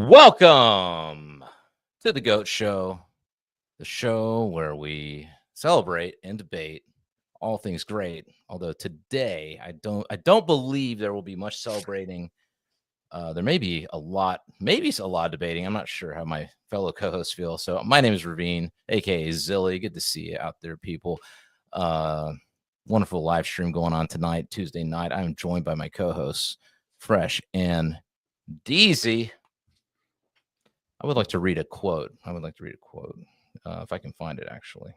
Welcome to the GOAT Show, the show where we celebrate and debate all things great. Although today I don't believe there will be much celebrating. There may be a lot, maybe a lot of debating. I'm not sure how my fellow co-hosts feel. So my name is Ravine, aka ZiLLY. Good to see you out there, people. Wonderful live stream going on tonight, Tuesday night. I'm joined by my co-hosts, Fresh and Deezy. I would like to read a quote. If I can find it, actually.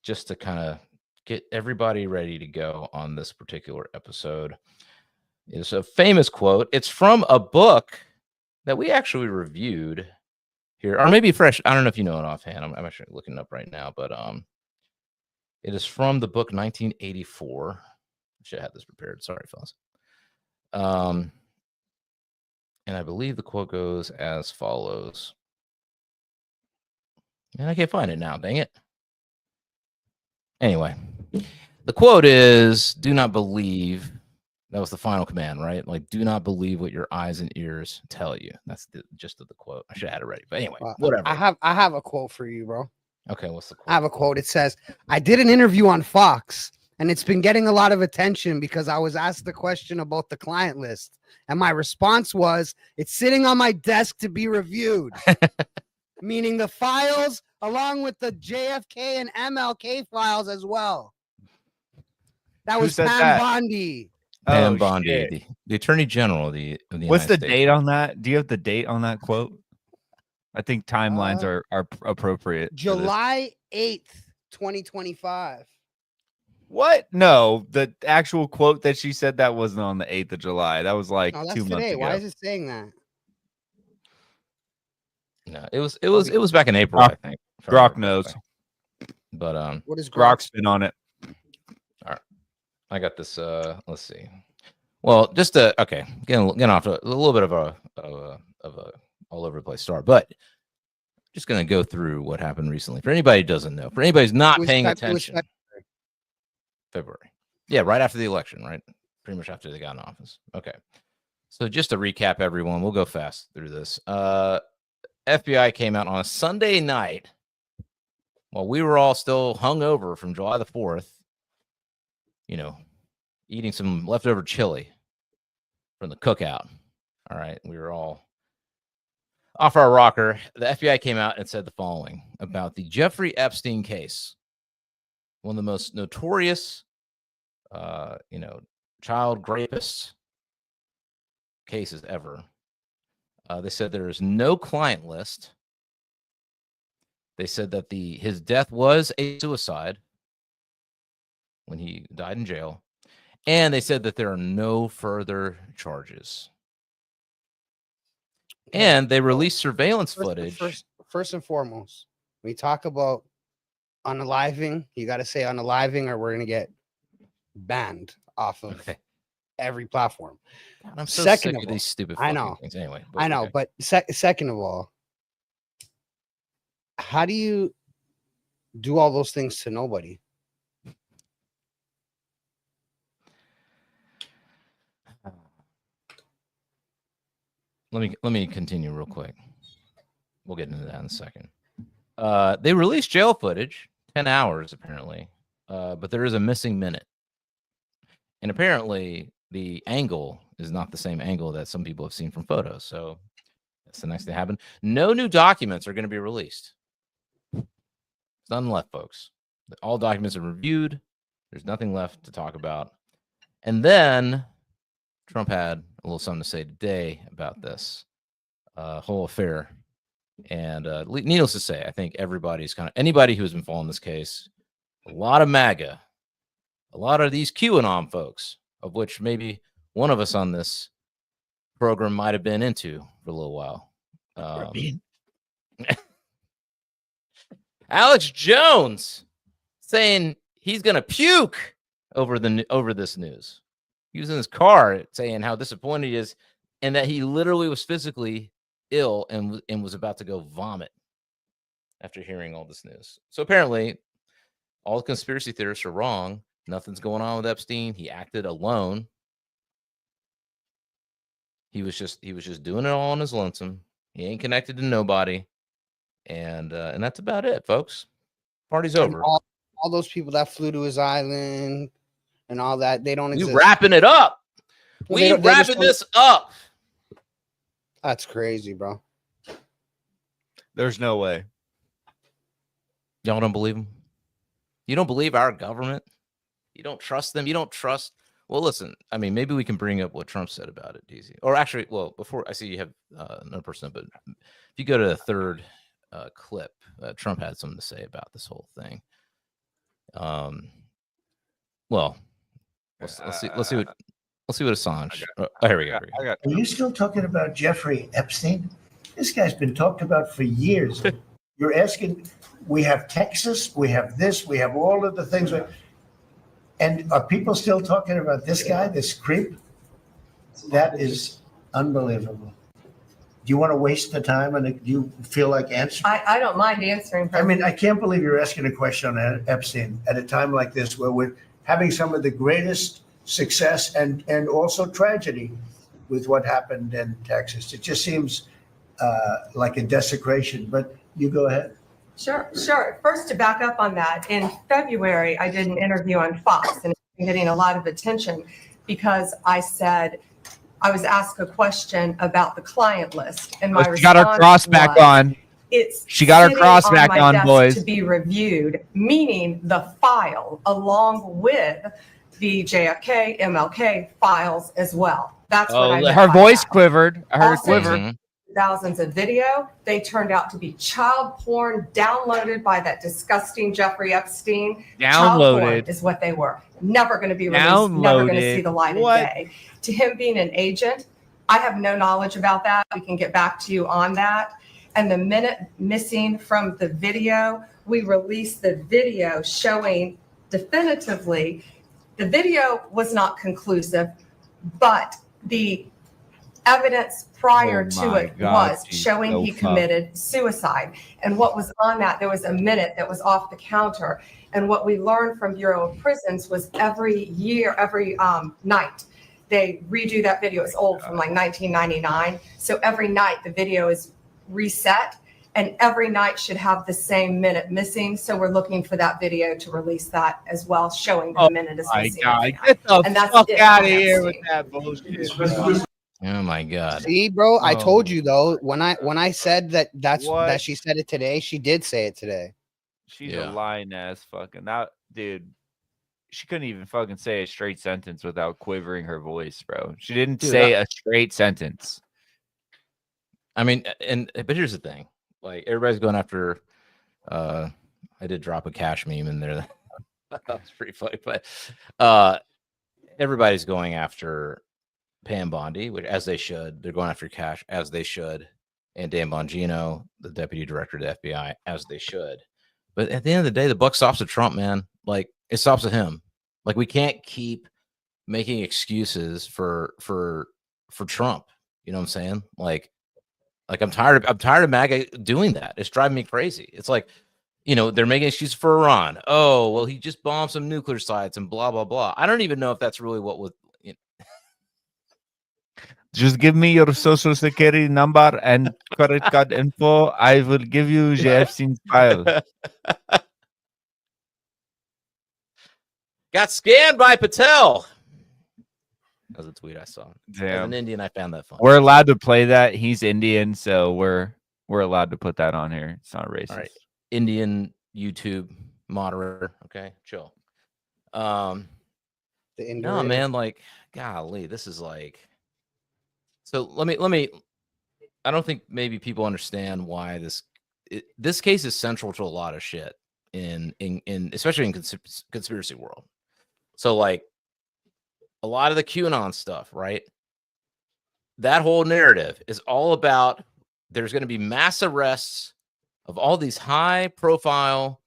Just to kind of get everybody ready to go on this particular episode. It's a famous quote. It's from a book that we actually reviewed here, or maybe Fresh. I don't know if you know it offhand. I'm actually looking it up right now, but it is from the book 1984. I should have had this prepared. Sorry, fellas. And I believe the quote goes as follows. And I can't find it now, dang it. Anyway, the quote is, do not believe. That was the final command, right? Like, do not believe what your eyes and ears tell you. That's the gist of the quote. I should have had it ready. But anyway, whatever. I have a quote for you, bro. Okay, what's the quote? I have a quote. It says, I did an interview on Fox, and it's been getting a lot of attention because I was asked the question about the client list. And my response was, it's sitting on my desk to be reviewed. Meaning the files along with the JFK and MLK files as well. That was Pam Bondi. Pam Bondi, the Attorney General of the What's the date on that? Do you have the date on that quote? I think timelines are appropriate. July 8th, 2025. What? No, the actual quote that she said that wasn't on the 8th of July. That was like 2 months ago. Why is it saying that? No, it was back in April, I think. Grok knows. But what is Grok's been on it? All right. I got this let's see. Well, just getting off to a little bit of a all over the place start, but just going to go through what happened recently. For anybody who doesn't know, for anybody who's not paying attention. February. Yeah, right after the election, right? Pretty much after they got in office. Okay. So just to recap everyone, we'll go fast through this. FBI came out on a Sunday night while we were all still hungover from July the 4th, eating some leftover chili from the cookout. All right. We were all off our rocker. The FBI came out and said the following about the Jeffrey Epstein case. One of the most notorious, child rapist cases ever. They said there is no client list. They said that his death was a suicide when he died in jail. And they said that there are no further charges. And they released surveillance footage. First and foremost, when you talk about unaliving, you got to say unaliving or we're going to get banned off of every platform. God, I'm so sick of these stupid things. Anyway, I know, but second of all, how do you do all those things to nobody? Let me continue real quick. We'll get into that in a second. They released jail footage, 10 hours apparently, but there is a missing minute. And apparently the angle is not the same angle that some people have seen from photos. So that's the next thing that happened. No new documents are going to be released. There's nothing left, folks. All documents are reviewed. There's nothing left to talk about. And then Trump had a little something to say today about this whole affair. And needless to say, I think anybody who's been following this case, a lot of MAGA, a lot of these QAnon folks, of which maybe one of us on this program might have been into for a little while. Alex Jones saying he's going to puke over this news. He was in his car saying how disappointed he is and that he literally was physically ill and was about to go vomit after hearing all this news. So apparently all the conspiracy theorists are wrong. Nothing's going on with Epstein. He acted alone. He was just doing it all on his lonesome. He ain't connected to nobody, and that's about it, folks. Party's over. All those people that flew to his island and all that, they don't exist. We wrapping it up. We wrapping this up. That's crazy, bro. There's no way. Y'all don't believe him? You don't believe our government? You don't trust them? You don't trust? Well, listen, I mean, maybe we can bring up what Trump said about it, Deezy. Or actually, well, before I see you have another person, but if you go to the third clip, Trump had something to say about this whole thing. Well, let's see what Assange. Here we go. Are you still talking about Jeffrey Epstein? This guy's been talked about for years. You're asking, we have Texas, we have this, we have all of the things. And are people still talking about this guy, this creep? That is unbelievable. Do you want to waste the time and do you feel like answering? I don't mind answering. I mean, I can't believe you're asking a question on Epstein at a time like this where we're having some of the greatest success and also tragedy with what happened in Texas. It just seems like a desecration, but you go ahead. Sure. First, to back up on that, in February, I did an interview on Fox and it's been getting a lot of attention because I said I was asked a question about the client list, and my response got her cross back on. She got her cross back on, boys. To be reviewed, meaning the file along with the JFK, MLK files as well. That's what I meant. Her voice quivered. I heard it quiver. Thousands of video. They turned out to be child porn downloaded by that disgusting Jeffrey Epstein. Child porn is what they were. Never going to be released. Never going to see the light of day. To him being an agent, I have no knowledge about that. We can get back to you on that. And the minute missing from the video, we released the video showing definitively. The video was not conclusive, but the evidence prior to it was showing he committed suicide. And what was on that, there was a minute that was off the counter. And what we learned from Bureau of Prisons was every night, they redo that video. It's old from like 1999. So every night the video is reset and every night should have the same minute missing. So we're looking for that video to release that as well, showing the minute is missing. Get the fuck out of here with that bullshit. Oh my God. See, bro, I told you though, when I said that she said it today, she did say it today. She's a lying ass fucking that dude. She couldn't even fucking say a straight sentence without quivering her voice, bro. She didn't say a straight sentence. I mean, but here's the thing. Like everybody's going after I did drop a cash meme in there. That was pretty funny, but everybody's going after Pam Bondi, which as they should. They're going after Cash as they should, and Dan Bongino, the deputy director of the FBI, as they should. But at the end of the day, the buck stops at Trump, man. Like it stops at him. Like we can't keep making excuses for Trump. You know what I'm saying? Like I'm tired of MAGA doing that. It's driving me crazy. It's like, you know, they're making excuses for Iran. Oh, well, he just bombed some nuclear sites and blah blah blah. I don't even know if that's really what was. Just give me your social security number and credit card info. I will give you the Epstein's file. Got scanned by Patel. That was a tweet I saw. Damn. As an Indian, I found that funny. We're allowed to play that. He's Indian, so we're allowed to put that on here. It's not racist. All right. Indian YouTube moderator. Okay, chill. No, man, like, golly, this is like. So let me. I don't think maybe people understand why this case is central to a lot of shit in especially in conspiracy world. So like a lot of the QAnon stuff, right? That whole narrative is all about there's going to be mass arrests of all these high profile,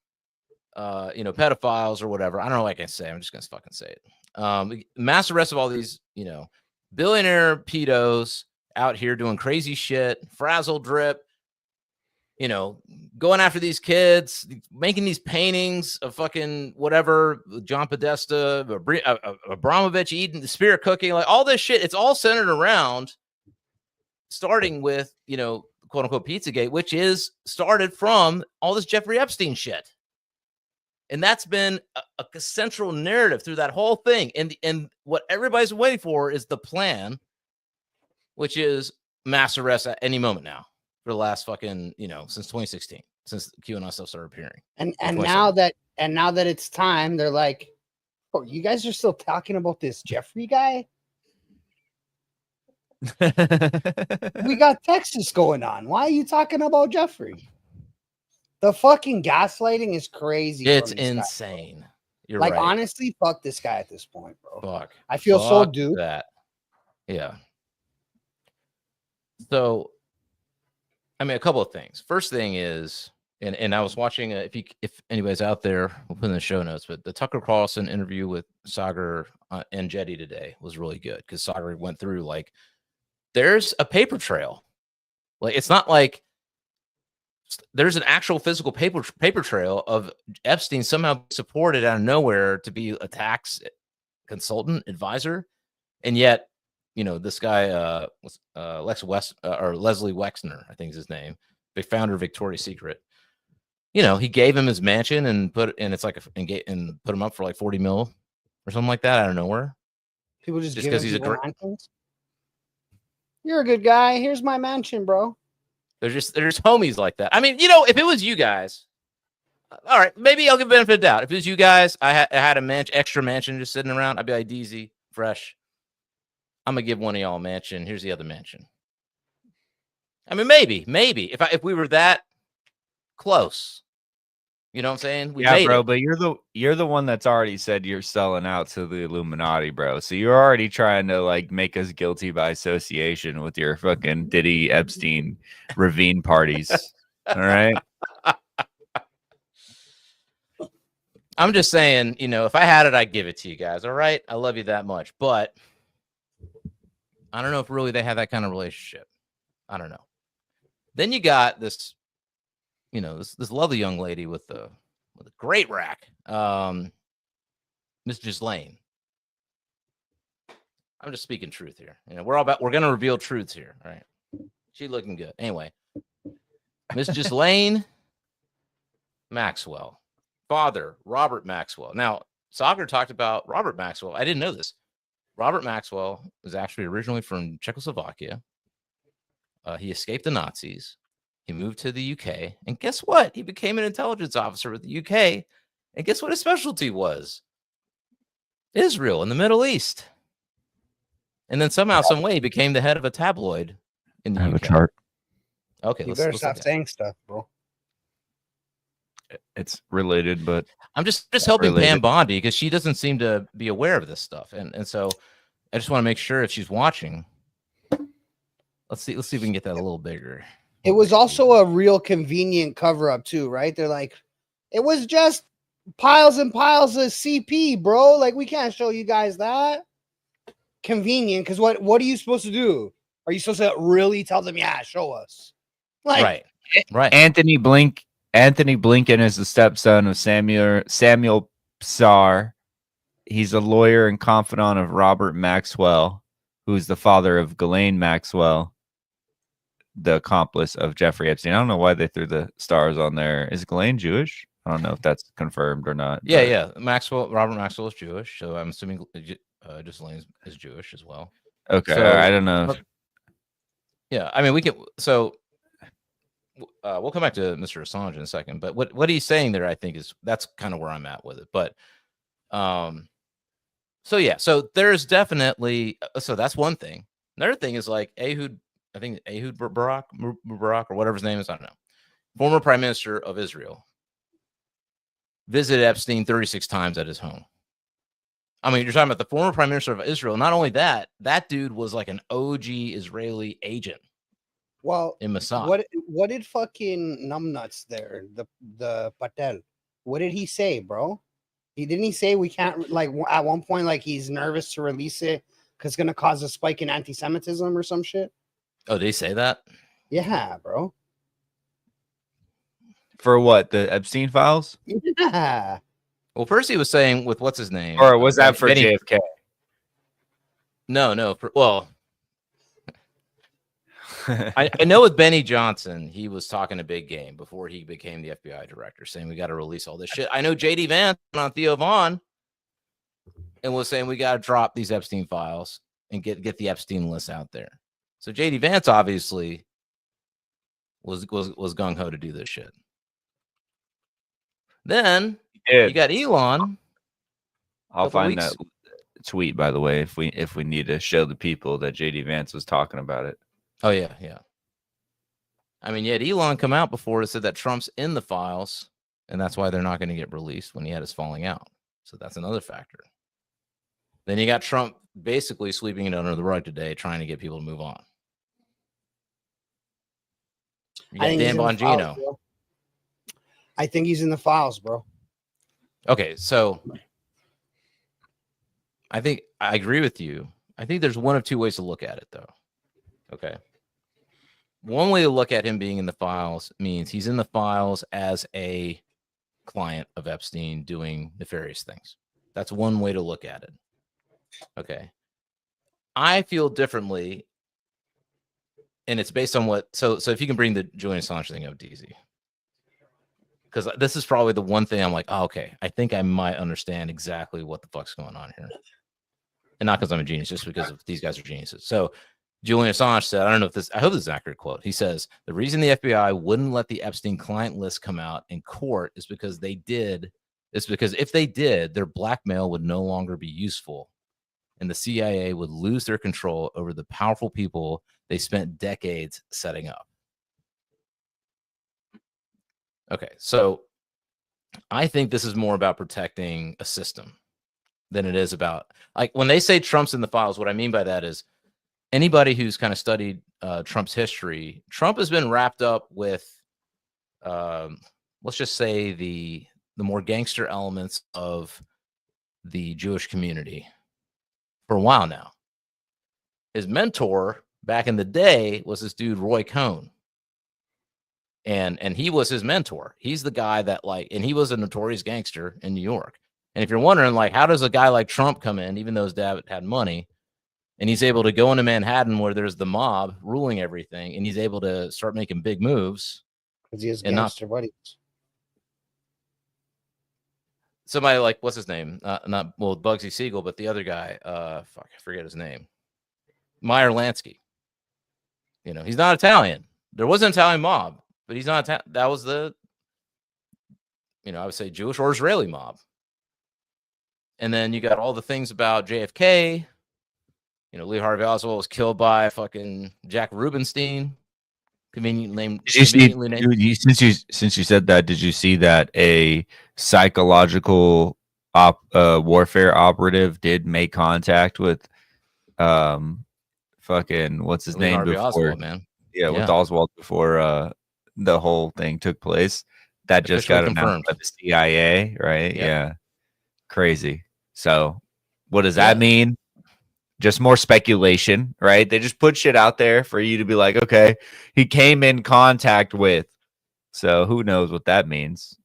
pedophiles or whatever. I don't know what I can say. I'm just going to fucking say it. Mass arrests of all these, billionaire pedos out here doing crazy shit, frazzle drip, going after these kids, making these paintings of fucking whatever, John Podesta, Abramovich eating the spirit cooking, like all this shit. It's all centered around starting with, quote unquote Pizzagate, which is started from all this Jeffrey Epstein shit. And that's been a central narrative through that whole thing. And what everybody's waiting for is the plan, which is mass arrest at any moment now for the last fucking, since 2016, since QAnon stuff started appearing. And now that it's time, they're like, oh, you guys are still talking about this Jeffrey guy? We got Texas going on. Why are you talking about Jeffrey? The fucking gaslighting is crazy. It's insane. Guy, You're like, right. honestly, fuck this guy at this point, bro. Fuck. I feel so duped. That. Yeah. So, I mean, a couple of things. First thing is, and I was watching, if anybody's out there, we'll put in the show notes, but the Tucker Carlson interview with Saagar and Enjeti today was really good because Saagar went through, like, there's a paper trail. Like, it's not like there's an actual physical paper trail of Epstein somehow supported out of nowhere to be a tax consultant advisor. And yet, this guy, Leslie Wexner, I think is his name, the founder of Victoria's Secret. He gave him his mansion and put him up for like 40 mil or something like that out of nowhere. People just because he's you're a good guy. Here's my mansion, bro. There's homies like that. I mean, if it was you guys, all right, maybe I'll give benefit of the doubt. If it was you guys, I had a extra mansion just sitting around. I'd be like, Deezy, fresh. I'm gonna give one of y'all a mansion. Here's the other mansion. I mean, maybe if we were that close, you know what I'm saying? Bro. But you're the one that's already said you're selling out to the Illuminati, bro. So you're already trying to like make us guilty by association with your fucking Diddy Epstein Ravine parties. All right. I'm just saying, if I had it, I'd give it to you guys. All right. I love you that much. But I don't know if really they have that kind of relationship. I don't know. Then you got this, this lovely young lady with a great rack, Miss Ghislaine. I'm just speaking truth here. We're going to reveal truths here. All right. She looking good. Anyway, Miss Ghislaine Maxwell, father, Robert Maxwell. Now, Saagar talked about Robert Maxwell. I didn't know this. Robert Maxwell was actually originally from Czechoslovakia. He escaped the Nazis. He moved to the UK. And guess what? He became an intelligence officer with the UK. And guess what his specialty was? Israel and the Middle East. And then somehow, some way, he became the head of a tabloid in the UK. I have a chart. Okay, you better stop saying stuff, bro. It's related, but I'm just helping Pam Bondi because she doesn't seem to be aware of this stuff. And so I just want to make sure if she's watching. Let's see if we can get that a little bigger. It was also a real convenient cover up too, right? They're like, it was just piles and piles of CP, bro. Like, we can't show you guys that. Convenient, because what are you supposed to do? Are you supposed to really tell them, yeah, show us? Like, right. Anthony Blinken is the stepson of Samuel Psar. He's a lawyer and confidant of Robert Maxwell, who's the father of Ghislaine Maxwell, the accomplice of Jeffrey Epstein. I don't know why they threw the stars on there. Is Ghislaine Jewish? I don't know if that's confirmed or not. Yeah. Robert Maxwell is Jewish, so I'm assuming Ghislaine is Jewish as well. Okay, so, I don't know. Yeah, I mean, we can. So we'll come back to Mr. Assange in a second, but what he's saying there, I think, that's kind of where I'm at with it. But so there's definitely so that's one thing. Another thing is like Ehud Barak or whatever his name is, I don't know, former prime minister of Israel, visited Epstein 36 times at his home. I mean, you're talking about the former prime minister of Israel. Not only that dude was like an OG Israeli agent. Well, in Mossad. What did fucking numbnuts there, the Patel? What did he say, bro? Didn't he say we can't, like, at one point, like, he's nervous to release it because it's gonna cause a spike in anti-Semitism or some shit? Oh, did he say that? Yeah, bro. For what? The Epstein files? Yeah. Well, first he was saying with what's his name, or was that for JFK? No. I know with Benny Johnson, he was talking a big game before he became the FBI director, saying we got to release all this shit. I know JD Vance went on Theo Vaughn and was saying we got to drop these Epstein files and get the Epstein list out there. So JD Vance obviously was gung ho to do this shit. Then you got Elon. I'll find that tweet, by the way, if we need to show the people that JD Vance was talking about it. Oh yeah. I mean, yet Elon come out before and said that Trump's in the files, and that's why they're not going to get released when he had his falling out. So that's another factor. Then you got Trump basically sweeping it under the rug today, trying to get people to move on. You got Dan Bongino. I think he's in the files, bro. Okay, so I think I agree with you. I think there's one of two ways to look at it, though. Okay. One way to look at him being in the files means he's in the files as a client of Epstein doing nefarious things. That's one way to look at it. Okay. I feel differently, and it's based on what. So if you can bring the Julian Assange thing up, Deezy, because this is probably the one thing I'm like, oh, okay, I think I might understand exactly what the fuck's going on here, and not because I'm a genius, just because of these guys are geniuses. So Julian Assange said, I don't know if this, I hope this is an accurate quote. He says, the reason the FBI wouldn't let the Epstein client list come out in court is because if they did, their blackmail would no longer be useful. And the CIA would lose their control over the powerful people they spent decades setting up. Okay, so I think this is more about protecting a system than it is about, like, when they say Trump's in the files, what I mean by that is anybody who's kind of studied Trump's history, Trump has been wrapped up with, let's just say, the more gangster elements of the Jewish community for a while now. His mentor back in the day was this dude, Roy Cohn. And he was his mentor. He's the guy that, like, and he was a notorious gangster in New York. And if you're wondering, like, how does a guy like Trump come in, even though his dad had money, and he's able to go into Manhattan where there's the mob ruling everything, and he's able to start making big moves? Because he has gangster buddies. Somebody like, what's his name? Not Bugsy Siegel, but the other guy. I forget his name. Meyer Lansky. You know, he's not Italian. There was an Italian mob, but he's not. That was the, I would say Jewish or Israeli mob. And then you got all the things about JFK. Lee Harvey Oswald was killed by fucking Jack Rubenstein. Conveniently named. Since you said that, did you see that a psychological warfare operative did make contact with fucking what's his name Harvey before? Oswald, man. Yeah, with Oswald before the whole thing took place. That just got announced by the CIA, right? Yep. Yeah, crazy. So, what does that mean? Just more speculation, right? They just put shit out there for you to be like, okay, he came in contact with. So who knows what that means?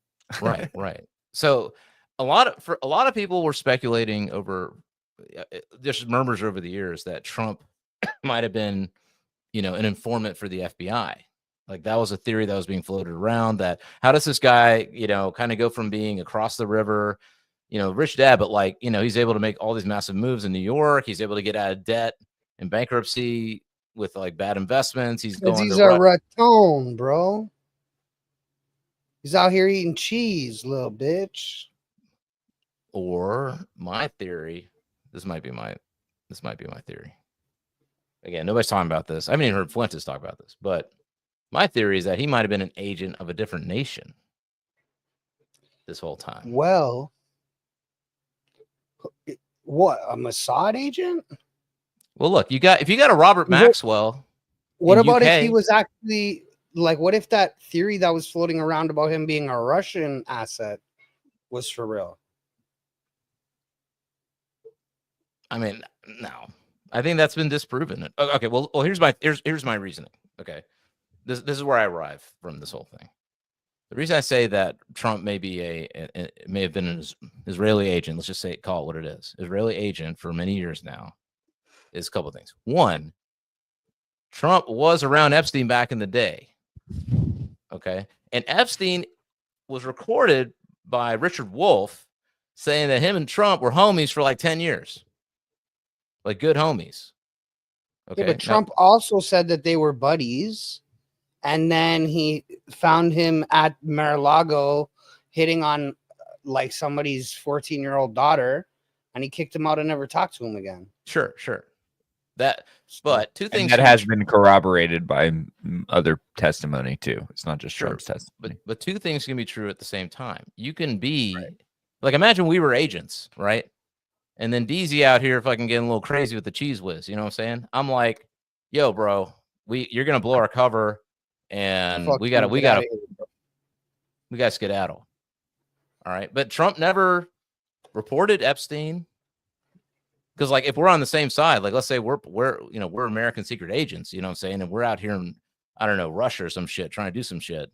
Right. So a lot of people were speculating over. There's murmurs over the years that Trump might have been, an informant for the FBI. Like, that was a theory that was being floated around. That how does this guy, kind of go from being across the river, rich dad, but like, he's able to make all these massive moves in New York. He's able to get out of debt and bankruptcy with like bad investments. He's a raton, bro. He's out here eating cheese, little bitch. Or my theory, this might be my theory. Again, nobody's talking about this. I haven't even heard Fuentes talk about this, but my theory is that he might have been an agent of a different nation this whole time. Well, what, a Mossad agent? Well, look, if you got a Robert Maxwell. What about if he was actually, like, what if that theory that was floating around about him being a Russian asset was for real? I mean, no, I think that's been disproven. Okay, well, here's my reasoning. Okay, this is where I arrive from this whole thing. The reason I say that Trump may be may have been an Israeli agent, let's just call it what it is, Israeli agent for many years now, is a couple of things. One, Trump was around Epstein back in the day. Okay. And Epstein was recorded by Richard Wolff saying that him and Trump were homies for like 10 years. Like good homies. Okay. Yeah, but Trump also said that they were buddies. And then he found him at Mar-a-Lago hitting on like somebody's 14-year-old daughter, and he kicked him out and never talked to him again. Sure. But two things that has been corroborated by other testimony too. It's not just Trump's testimony. But two things can be true at the same time. You can be like, imagine we were agents, right? And then Deezy out here fucking getting a little crazy with the cheese whiz. You know what I'm saying? I'm like, yo, bro, you're gonna blow our cover, and we gotta skedaddle. All right, but Trump never reported Epstein. Because like if we're on the same side, like let's say we're American secret agents, you know what I'm saying, and we're out here in, I don't know, Russia or some shit trying to do some shit,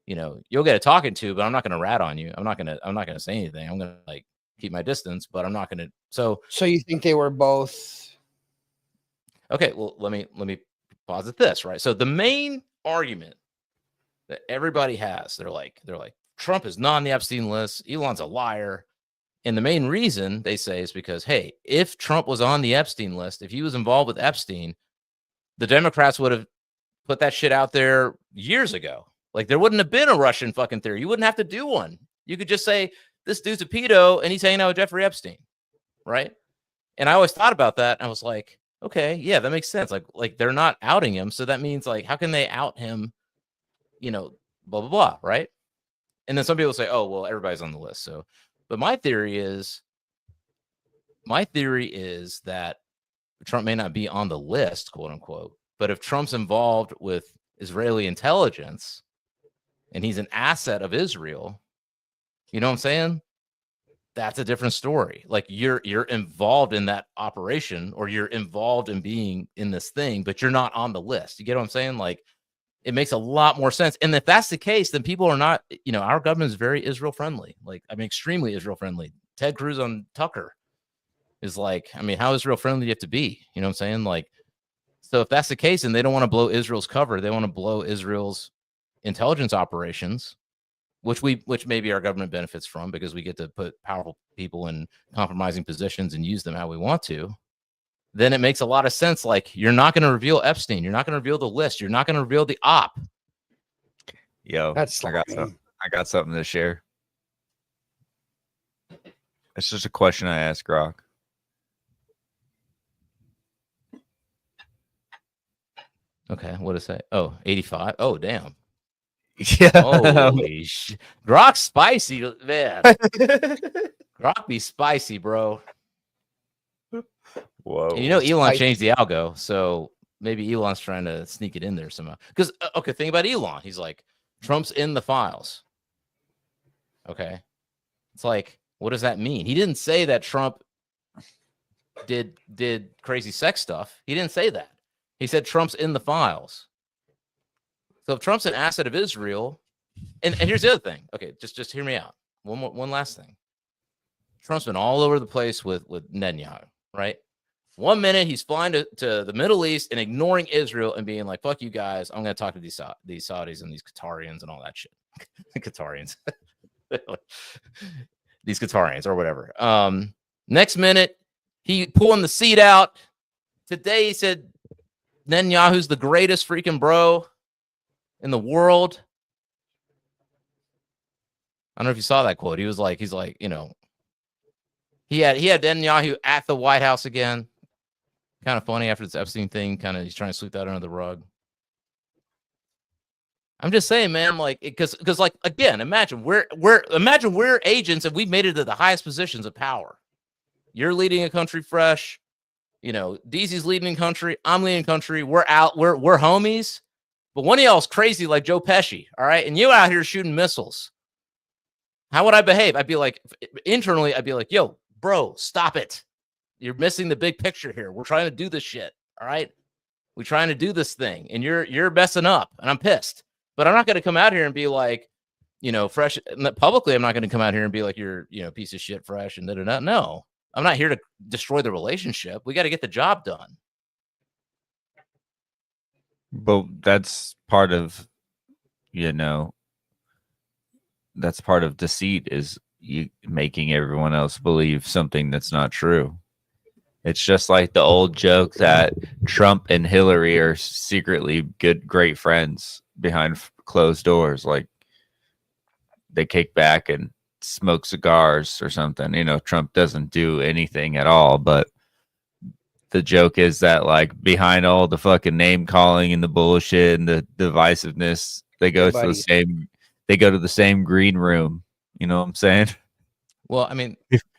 you'll get a talking to, but I'm not gonna rat on you. I'm not gonna say anything. I'm gonna like keep my distance, but I'm not gonna. So you think they were both? Okay, well let me posit this, right? So the main argument that everybody has, they're like Trump is not on the Epstein list. Elon's a liar. And the main reason they say is because, hey, if Trump was on the Epstein list, if he was involved with Epstein, the Democrats would have put that shit out there years ago. Like there wouldn't have been a Russian fucking theory. You wouldn't have to do one. You could just say this dude's a pedo and he's hanging out with Jeffrey Epstein, right? And I always thought about that. And I was like, okay, yeah, that makes sense. Like they're not outing him, so that means like how can they out him? Blah blah blah, right? And then some people say, oh well, everybody's on the list, so. But my theory is that Trump may not be on the list, quote unquote, but if Trump's involved with Israeli intelligence and he's an asset of Israel, you know what I'm saying? That's a different story. Like you're involved in that operation, or you're involved in being in this thing, but you're not on the list. You get what I'm saying? Like it makes a lot more sense. And if that's the case, then people are not, our government is very Israel friendly. Like, extremely Israel friendly. Ted Cruz on Tucker is like, how Israel friendly do you have to be? You know what I'm saying? Like, so if that's the case, and they don't want to blow Israel's cover, they want to blow Israel's intelligence operations, which maybe our government benefits from because we get to put powerful people in compromising positions and use them how we want to. Then it makes a lot of sense. Like, you're not going to reveal Epstein. You're not going to reveal the list. You're not going to reveal the op. Yo, I got something to share. It's just a question I asked Grok. Okay, what did it say? Oh, 85. Oh, damn. Yeah. Holy shit. Grok's spicy, man. Grok be spicy, bro. Whoa. And Elon changed the algo, so maybe Elon's trying to sneak it in there somehow. Because, okay, think about Elon. He's like, Trump's in the files. Okay. It's like, what does that mean? He didn't say that Trump did crazy sex stuff. He didn't say that. He said Trump's in the files. So if Trump's an asset of Israel, and here's the other thing. Okay, just hear me out. One last thing. Trump's been all over the place with Netanyahu, right? 1 minute he's flying to the Middle East and ignoring Israel and being like, fuck you guys, I'm going to talk to these Saudis and these Qatarians and all that shit. Qatarians. These Qatarians or whatever. Next minute, he pulling the seat out. Today he said Netanyahu's the greatest freaking bro in the world. I don't know if you saw that quote. He's like, he had Netanyahu at the White House again. Kind of funny after this Epstein thing. He's trying to sweep that under the rug. I'm just saying, man, like, because like, again, imagine we're agents and we've made it to the highest positions of power. You're leading a country fresh. Deezy's leading country. I'm leading country. We're out. We're homies. But one of y'all's crazy like Joe Pesci. All right. And you out here shooting missiles. How would I behave? I'd be like, internally, yo, bro, stop it. You're missing the big picture here. We're trying to do this shit. All right. We're trying to do this thing. And you're messing up. And I'm pissed. But I'm not going to come out here and be like, fresh. Publicly, I'm not going to come out here and be like, you're, piece of shit, fresh and da-da-da. No, I'm not here to destroy the relationship. We got to get the job done. But that's part of, that's part of deceit, is you making everyone else believe something that's not true. It's just like the old joke that Trump and Hillary are secretly great friends behind closed doors. Like they kick back and smoke cigars or something. Trump doesn't do anything at all, but the joke is that, like, behind all the fucking name calling and the bullshit and the divisiveness, they go to the same green room. You know what I'm saying? Well, I mean,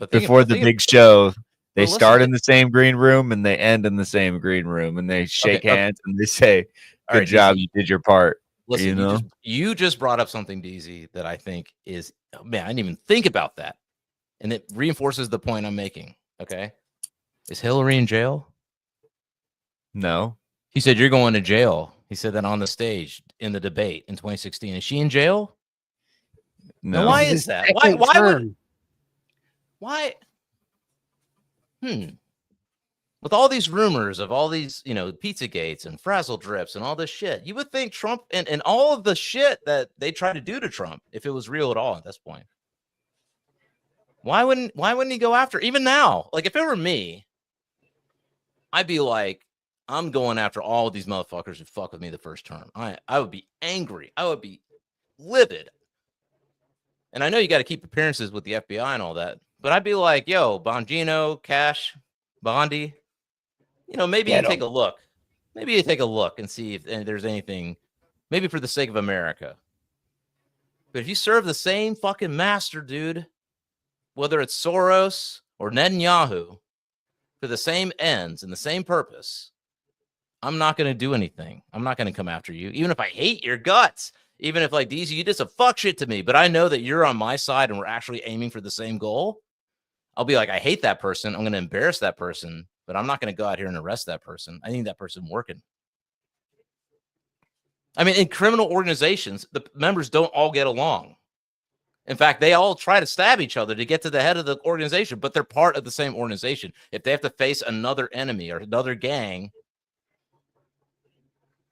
Before the big show, they listen, start in the same green room and they end in the same green room, and they shake hands and they say, "Good right, job, Deezy, you did your part." Listen, you just brought up something, Deezy, that I think is, man, I didn't even think about that, and it reinforces the point I'm making. Okay, is Hillary in jail? No. He said you're going to jail. He said that on the stage in the debate in 2016. Is she in jail? No. Now, why is that? Why? With all these rumors of all these, Pizza Gates and Frazzle Drips and all this shit, you would think Trump and all of the shit that they try to do to Trump, if it was real at all at this point, why wouldn't he go after, even now? Like, if it were me, I'd be like, I'm going after all of these motherfuckers who fuck with me the first term. I would be angry. I would be livid. And I know you got to keep appearances with the FBI and all that, but I'd be like, yo, Bongino, Cash, Bondi, maybe you take a look. Maybe you take a look and see if there's anything, maybe for the sake of America. But if you serve the same fucking master, dude, whether it's Soros or Netanyahu, for the same ends and the same purpose, I'm not going to do anything. I'm not going to come after you, even if I hate your guts. Even if, like, Deezy, you did some fuck shit to me, but I know that you're on my side and we're actually aiming for the same goal. I'll be like, I hate that person. I'm going to embarrass that person, but I'm not going to go out here and arrest that person. I need that person working. I mean, in criminal organizations, the members don't all get along. In fact, they all try to stab each other to get to the head of the organization, but they're part of the same organization. If they have to face another enemy or another gang,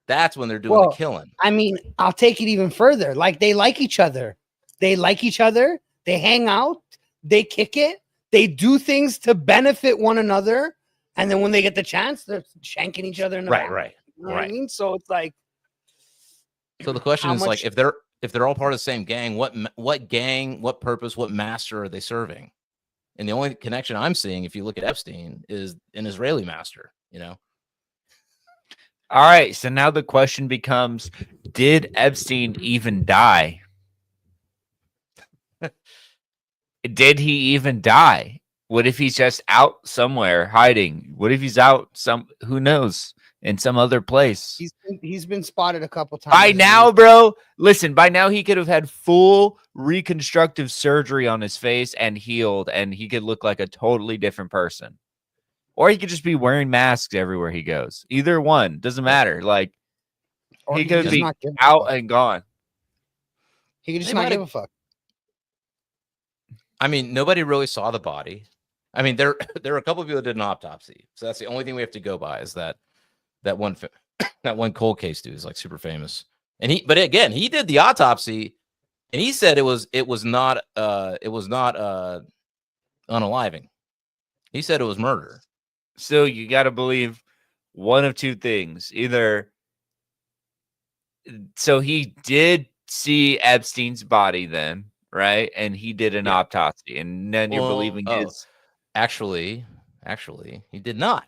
that's when they're doing the killing. I mean, I'll take it even further. Like, they like each other. They like each other. They hang out. They kick it. They do things to benefit one another. And then when they get the chance, they're shanking each other in the back. Right. You know what I mean? So it's like. So the question is, like, if they're all part of the same gang, what gang, what purpose, what master are they serving? And the only connection I'm seeing, if you look at Epstein, is an Israeli master, All right, so now the question becomes, did Epstein even die? Did he even die? What if he's just out somewhere hiding? What if he's out who knows, in some other place? He's been spotted a couple times. By now, bro, listen, by now he could have had full reconstructive surgery on his face and healed, and he could look like a totally different person. Or he could just be wearing masks everywhere he goes. Either one. Doesn't matter. Like, he could be out and gone. He could just not give a fuck. I mean, nobody really saw the body. I mean, there are a couple of people that did an autopsy. So that's the only thing we have to go by, is that one cold case dude is, like, super famous. And but again, he did the autopsy and he said it was not unaliving. He said it was murder. So you got to believe one of two things. Either, so he did see Epstein's body then, right? And he did an autopsy, and then you're believing his. Actually, he did not.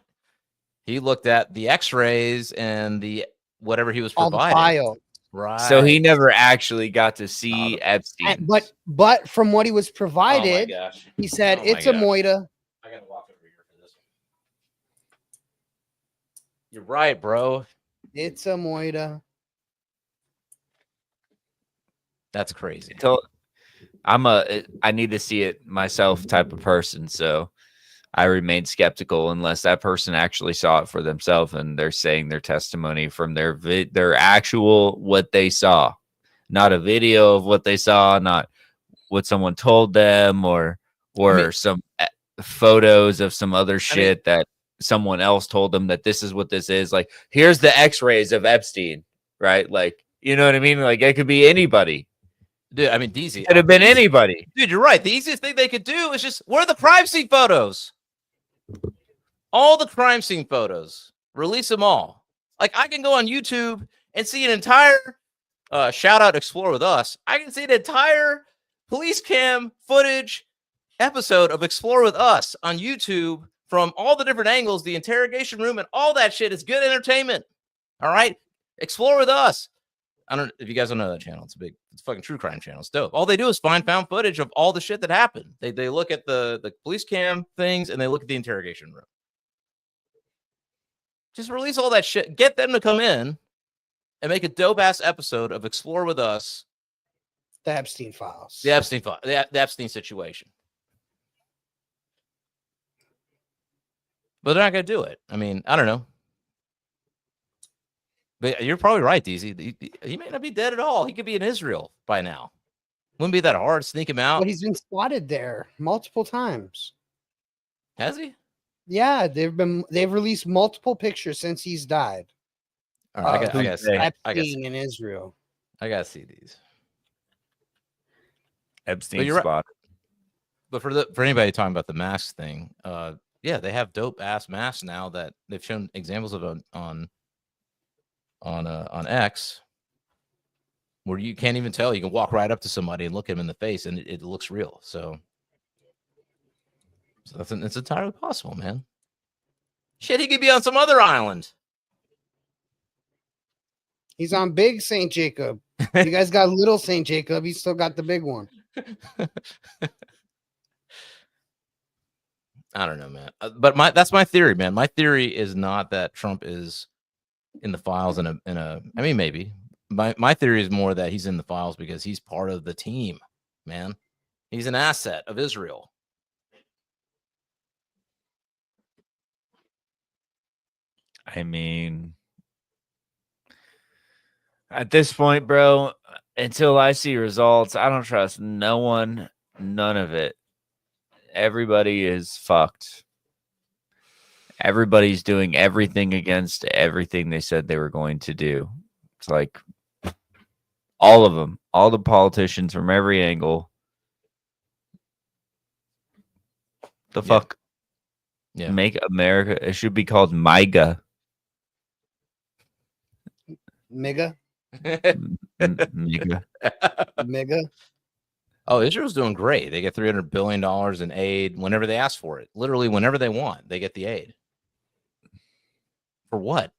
He looked at the X-rays and the whatever he was provided. All the file. Right. So he never actually got to see Epstein. But from what he was provided, he said it's a moida. I gotta walk over here for this one. You're right, bro. It's a moida. That's crazy. I need to see it myself type of person, so I remain skeptical unless that person actually saw it for themselves and they're saying their testimony from their actual what they saw, not a video of what they saw, not what someone told them, or some photos of some other shit that someone else told them that this is what this is. Like, here's the X-rays of Epstein, right? Like, you know what I mean? Like, it could be anybody. Dude, I mean, Deezy. It could have been anybody. Dude, you're right. The easiest thing they could do is just, where are the crime scene photos? All the crime scene photos. Release them all. Like, I can go on YouTube and see an entire, shout out Explore With Us. I can see an entire police cam footage episode of Explore With Us on YouTube from all the different angles, the interrogation room, and all that shit is good entertainment. All right? Explore With Us. I don't know if you guys don't know that channel. It's a fucking true crime channel. It's dope. All they do is find found footage of all the shit that happened. They look at the police cam things and they look at the interrogation room. Just release all that shit. Get them to come in and make a dope ass episode of Explore With Us. The Epstein files. The Epstein file. The Epstein situation. But they're not gonna do it. I mean, I don't know. But you're probably right, Deezy. He may not be dead at all. He could be in Israel by now. Wouldn't be that hard. Sneak him out. But he's been spotted there multiple times. Has he? Yeah, they've released multiple pictures since he's died. All right, I gotta see. Epstein in Israel. I gotta see these. Epstein right. spot. But for anybody talking about the mask thing, yeah, they have dope ass masks now that they've shown examples of on X, where you can't even tell. You can walk right up to somebody and look him in the face, and it looks real. So it's entirely possible, man. Shit, he could be on some other island. He's on Big St. Jacob. You guys got Little St. Jacob. He's still got the big one. I don't know, man. But that's my theory, man. My theory is not that Trump is in the files in a I mean, maybe. My theory is more that he's in the files because he's part of the team, man. He's an asset of Israel. I mean, at this point, bro, until I see results, I don't trust no one, none of it. Everybody is fucked. Everybody's doing everything against everything they said they were going to do. It's like all of them, all the politicians from every angle. The fuck? Yeah. Make America. It should be called MAGA. Mega. MAGA. Mega. Oh, Israel's doing great. They get $300 billion in aid whenever they ask for it. Literally, whenever they want, they get the aid. For what?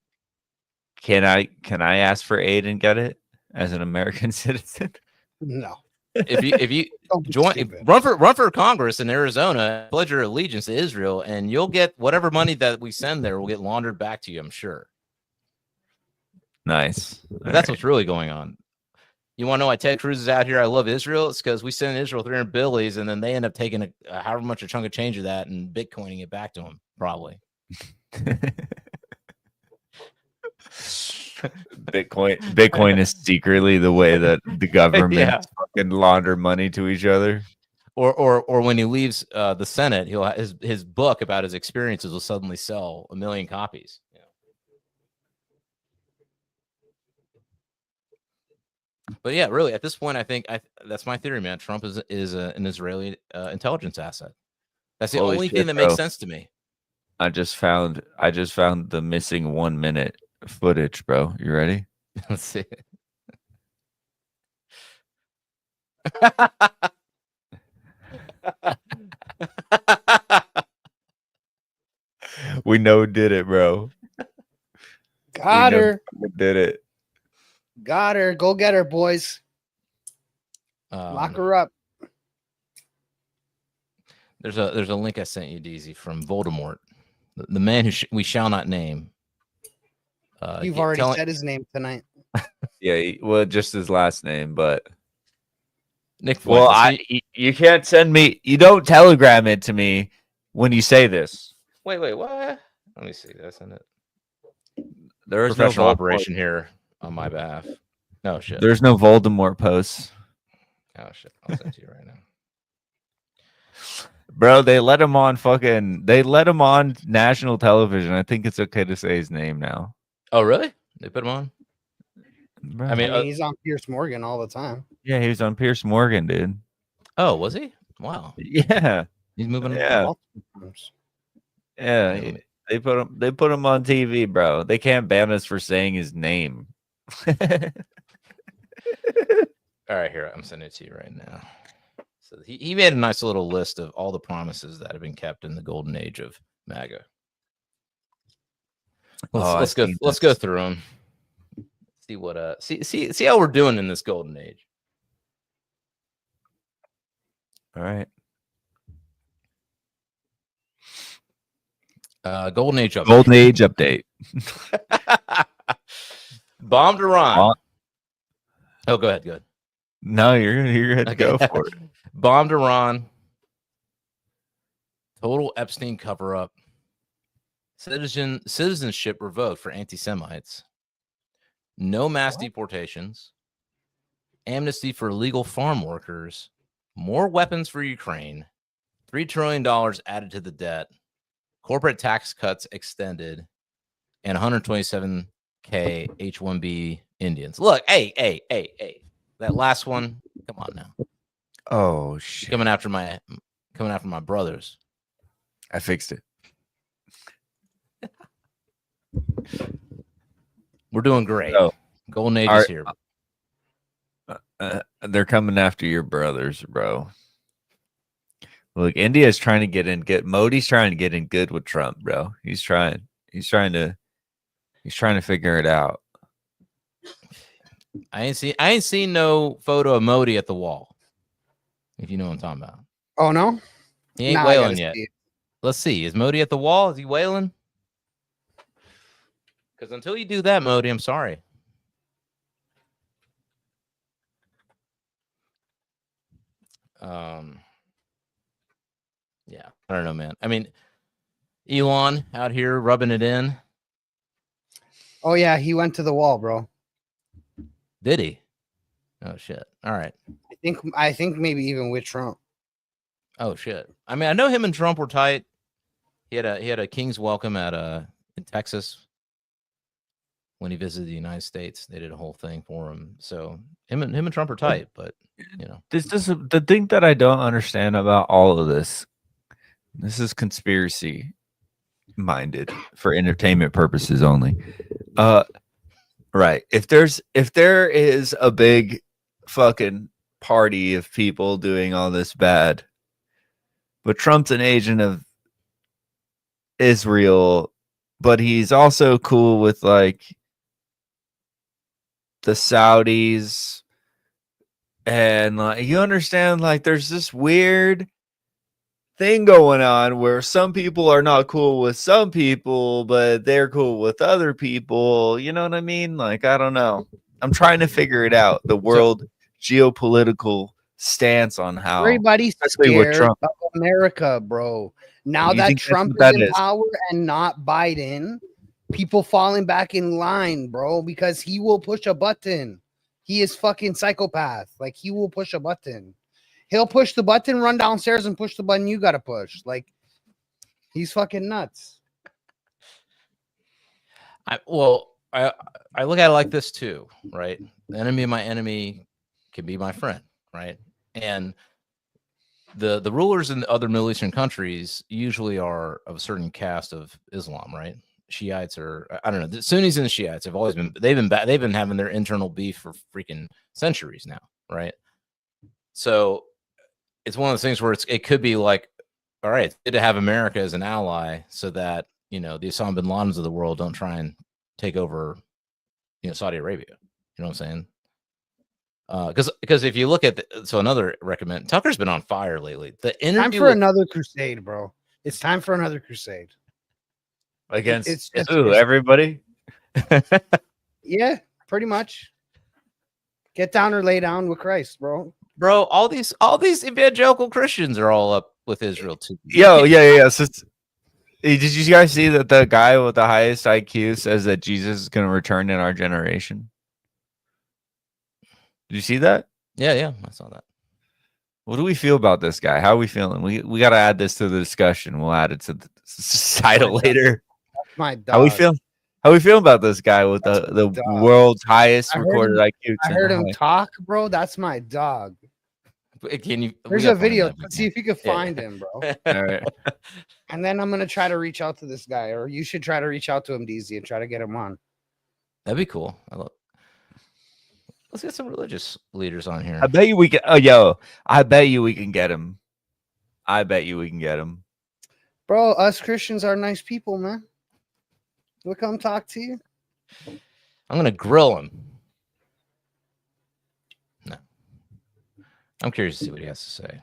Can I ask for aid and get it as an American citizen? No. If you run for Congress in Arizona, pledge your allegiance to Israel, and you'll get whatever money that we send there will get laundered back to you, I'm sure. Nice. That's what's really going on. You want to know why Ted Cruz is out here? I love Israel. It's because we send Israel 300 billies, and then they end up taking however much a chunk of change of that and Bitcoining it back to them, probably. Bitcoin is secretly the way that the government fucking launder money to each other. Or when he leaves the Senate, he'll his book about his experiences will suddenly sell 1 million copies. But yeah, really, at this point, I think that's my theory, man. Trump is an Israeli intelligence asset. That's the only thing that makes sense to me. I just found the missing 1 minute footage, bro. You ready? Let's see. We know who did it, bro. Got her. Did it. Got her. Go get her, boys. Lock her up. There's a link I sent you, Deezy, from Voldemort, the man who we shall not name. You've already said his name tonight. Yeah, well, just his last name, but Nick. Fuentes, well, you can't send me. You don't telegram it to me when you say this. Wait, what? Let me see. Did I send it? There is professional no operation here on my behalf. No shit. There's no Voldemort posts. Oh shit. I'll send it to you right now. Bro, they let him on national television. I think it's okay to say his name now. Oh, really? They put him on? Bro. I mean, he's on Pierce Morgan all the time. Yeah, he was on Pierce Morgan, dude. oh, was he? Wow. Yeah. He's moving. Yeah. Yeah. Yeah. They put him on TV, bro. They can't ban us for saying his name. All right, here. I'm sending it to you right now. So he made a nice little list of all the promises that have been kept in the golden age of MAGA. Let's go through them. See what see how we're doing in this golden age. All right. Golden age update. Golden age update. Bombed Iran. Oh, go ahead. No, you're going to go for it. Bombed Iran. Total Epstein cover up. Citizenship revoked for anti-Semites. No mass deportations. Amnesty for illegal farm workers. More weapons for Ukraine. $3 trillion added to the debt. Corporate tax cuts extended. And 127K H-1B Indians. Look, hey. That last one, come on now. Oh shit! Coming after my brothers. I fixed it. We're doing great. Oh. Golden age is here. They're coming after your brothers, bro. Look, India's trying to get in good. Modi's trying to get in good with Trump, bro. He's trying to figure it out. I ain't seen no photo of Modi at the wall. If you know what I'm talking about. Oh no, he ain't wailing yet. Let's see. Is Modi at the wall? Is he wailing? Because until you do that, Modi, I'm sorry. Yeah, I don't know, man. I mean, Elon out here rubbing it in. Oh yeah, he went to the wall, bro. Did he? Oh shit! All right. I think maybe even with Trump. Oh shit! I mean, I know him and Trump were tight. He had a king's welcome at in Texas when he visited the United States. They did a whole thing for him. So him and Trump are tight, but you know, this the thing that I don't understand about all of this. This is conspiracy minded for entertainment purposes only. Right. If there is a big fucking party of people doing all this bad, but Trump's an agent of Israel, but he's also cool with like the Saudis, and like you understand, like there's this weird thing going on where some people are not cool with some people, but they're cool with other people. You know what I mean? Like, I don't know. I'm trying to figure it out. The world geopolitical stance on how everybody's scared of America, bro. Now that Trump is in power and not Biden, people falling back in line, bro, because he will push a button. He is fucking psychopath. Like, he will push a button. He'll push the button, run downstairs, and push the button you gotta push. Like, he's fucking nuts. I look at it like this too, right? The enemy of my enemy can be my friend, right? And the rulers in the other Middle Eastern countries usually are of a certain caste of Islam, right? Shiites or I don't know. The Sunnis and the Shiites have always been they've been having their internal beef for freaking centuries now, right? So it's one of those things where it could be like, all right, it's good to have America as an ally so that, you know, the Osama bin Ladens of the world don't try and take over, you know, Saudi Arabia. You know what I'm saying? Because if you look at another recommend, Tucker's been on fire lately. The interview time for another crusade, bro. It's time for another crusade against everybody. Yeah, pretty much. Get down or lay down with Christ, bro. Bro, all these evangelical Christians are all up with Israel too. Yeah. So did you guys see that the guy with the highest IQ says that Jesus is going to return in our generation? Did you see that? Yeah, I saw that. What do we feel about this guy? How are we feeling? We got to add this to the discussion. We'll add it to the title later. My dog. How we feel? How we feel about this guy with the dog. world's highest I heard recorded IQ? I heard him talk, bro. That's my dog. Can you? There's a video. Let's see if you can find him, bro. All right. And then I'm gonna try to reach out to this guy, or you should try to reach out to him, Deezy, and try to get him on. That'd be cool. Let's get some religious leaders on here. I bet you we can. Oh, yo, I bet you we can get him. I bet you we can get him. Bro, us Christians are nice people, man. We'll come talk to you. I'm gonna grill him. No, I'm curious to see what he has to say.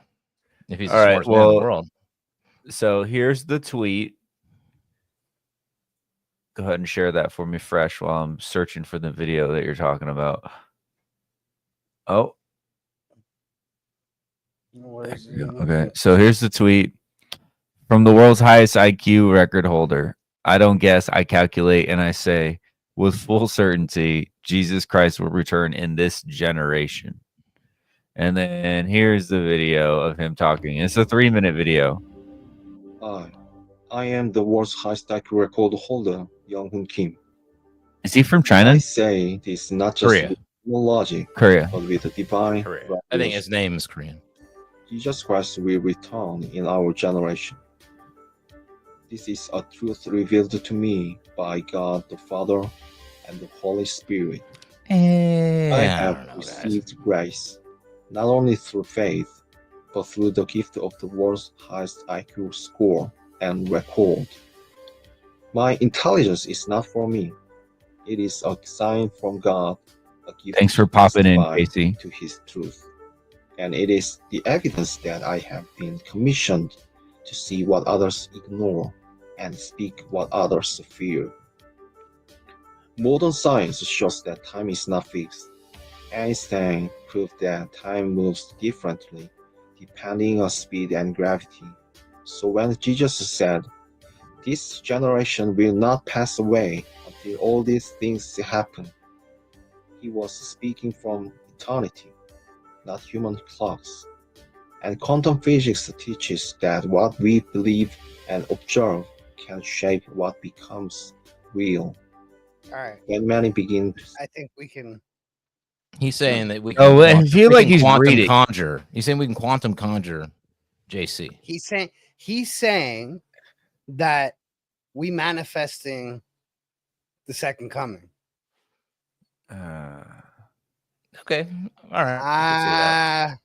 If he's the All right, smartest man in the well, world. So here's the tweet. Go ahead and share that for me fresh while I'm searching for the video that you're talking about. Oh. Okay. So here's the tweet from the world's highest IQ record holder. I don't guess, I calculate, and I say, with full certainty, Jesus Christ will return in this generation. And then here's the video of him talking. It's a 3-minute video. I am the world's highest IQ record holder, Young-Hoon Kim. Is he from China? I say this not just Korea. with logic, Korea. but with the divine. Korea. I think his name is Korean. Jesus Christ will return in our generation. This is a truth revealed to me by God the Father and the Holy Spirit. I have received grace, not only through faith, but through the gift of the world's highest IQ score and record. My intelligence is not for me. It is a sign from God, a gift. Thanks for popping in, testified Casey. to His truth. And it is the evidence that I have been commissioned to see what others ignore and speak what others fear. Modern science shows that time is not fixed. Einstein proved that time moves differently depending on speed and gravity. So when Jesus said, "This generation will not pass away until all these things happen," he was speaking from eternity, not human clocks. And quantum physics teaches that what we believe and observe can shape what becomes real. All right. When many begin, I think we can. He's saying that we. Oh, I feel we like can he's quantum reading. conjure. He's saying we can quantum conjure JC. He's saying that we manifesting the second coming. Okay, all right.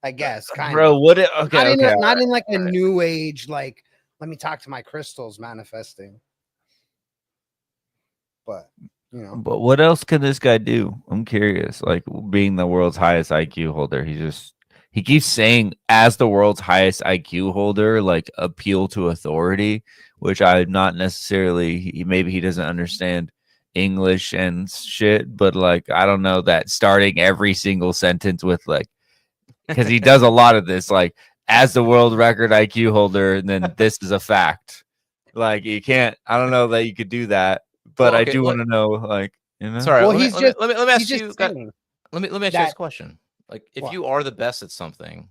I guess, kind Bro, of. what? Okay, Not in like a new age, like, let me talk to my crystals manifesting. But, you know. But what else can this guy do? I'm curious. Like, being the world's highest IQ holder, he keeps saying, as the world's highest IQ holder, like, appeal to authority, which I'm not necessarily. Maybe he doesn't understand English and shit, but like, I don't know that starting every single sentence with like, because he does a lot of this, like, as the world record IQ holder, and then this is a fact. Like, you can't. I don't know that you could do that. But Well, I okay, do want to know, like, you know. Sorry, Well, let me ask you. saying Let me ask you this question. Like, if What? you are the best at something,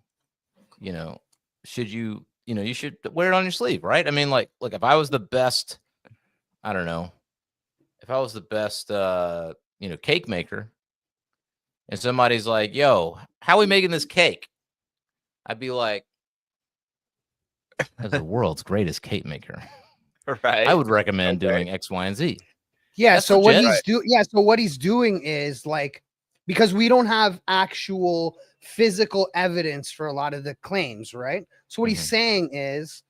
you know, should you, you should wear it on your sleeve, right? I mean, like, look, if I was the best, I don't know, if I was the best, cake maker, and somebody's like, "Yo, how are we making this cake?" I'd be like, "As the world's greatest cake maker, Right. I would recommend doing X, Y, and Z." Yeah, That's so what legit. he's doing, so what he's doing is like, because we don't have actual physical evidence for a lot of the claims, right? So what he's saying is,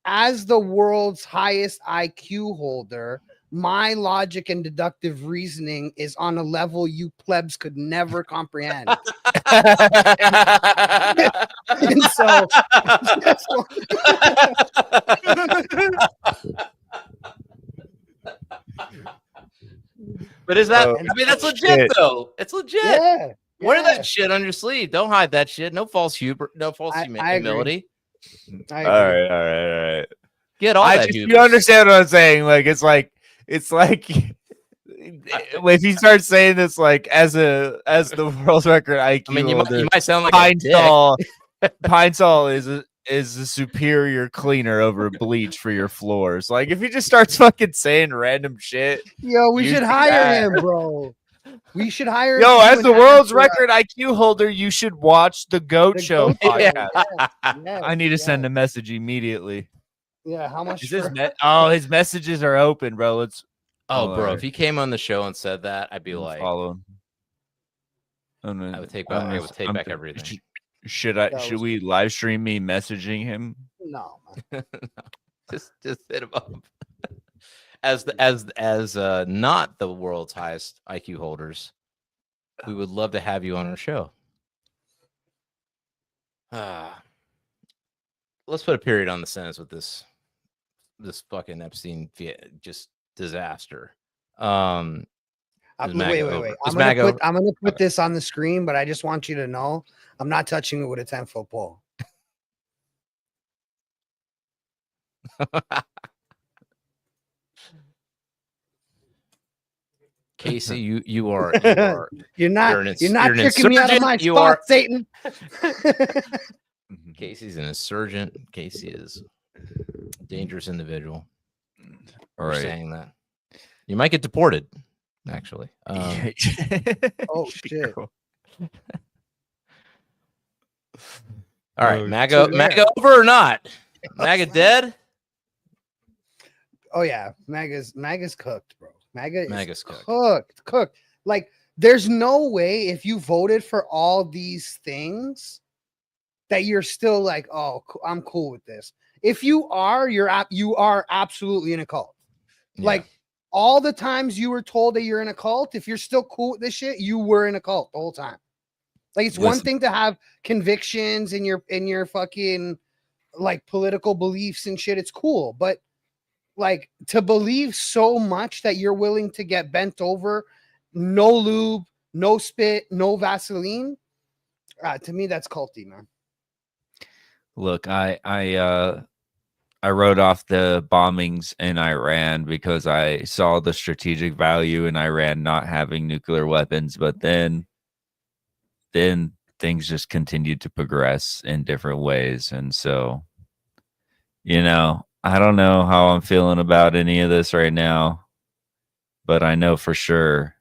as the world's highest IQ holder, my logic and deductive reasoning is on a level you plebs could never comprehend. And so, But is that? Oh, I mean, that's legit shit. though. It's legit. yeah, Wear that shit on your sleeve. Don't hide that shit. No false hubris. No false I agree. humility. I All agree. right. Get all that. You hubris. understand what I'm saying? Like, it's like if you start saying this like as the world record IQ I mean, you holder, might sound like a dick. Pine Sol is a superior cleaner over bleach for your floors. Like if he just starts fucking saying random shit, Yo, we you should do hire that. him, bro. We should hire him. Yo, to as do the an world's ad for us. record IQ holder, you should watch the Goat The Show Goat Show, podcast. yes, I need to send yes. a message immediately. Yeah, how much? Is his For... his messages are open, bro. Let's. Oh, bro, if he came on the show and said that, I'd be like, follow. I would take back everything. Should we live stream me messaging him? No, just hit him up. As not the world's highest IQ holders, we would love to have you on our show. Let's put a period on the sentence with this fucking Epstein just disaster. wait. I'm gonna put this on the screen, but I just want you to know I'm not touching it with a 10-foot pole. Casey, you're not tricking me out of my spot, Satan. Casey's an insurgent. Casey is a dangerous individual. All right, saying that you might get deported. Actually, oh shit! All right, MAGA over or not? MAGA dead? Oh yeah, MAGA's cooked, bro. MAGA's cooked. Like, there's no way if you voted for all these things that you're still like, oh, I'm cool with this. If you are, you are absolutely in a cult. Yeah. Like all the times you were told that you're in a cult, if you're still cool with this shit, you were in a cult the whole time. Like it's one thing to have convictions in your fucking like political beliefs and shit. It's cool, but like to believe so much that you're willing to get bent over, no lube, no spit, no Vaseline. To me, that's culty, man. Look, I wrote off the bombings in Iran because I saw the strategic value in Iran not having nuclear weapons, but then things just continued to progress in different ways. And so, I don't know how I'm feeling about any of this right now, but I know for sure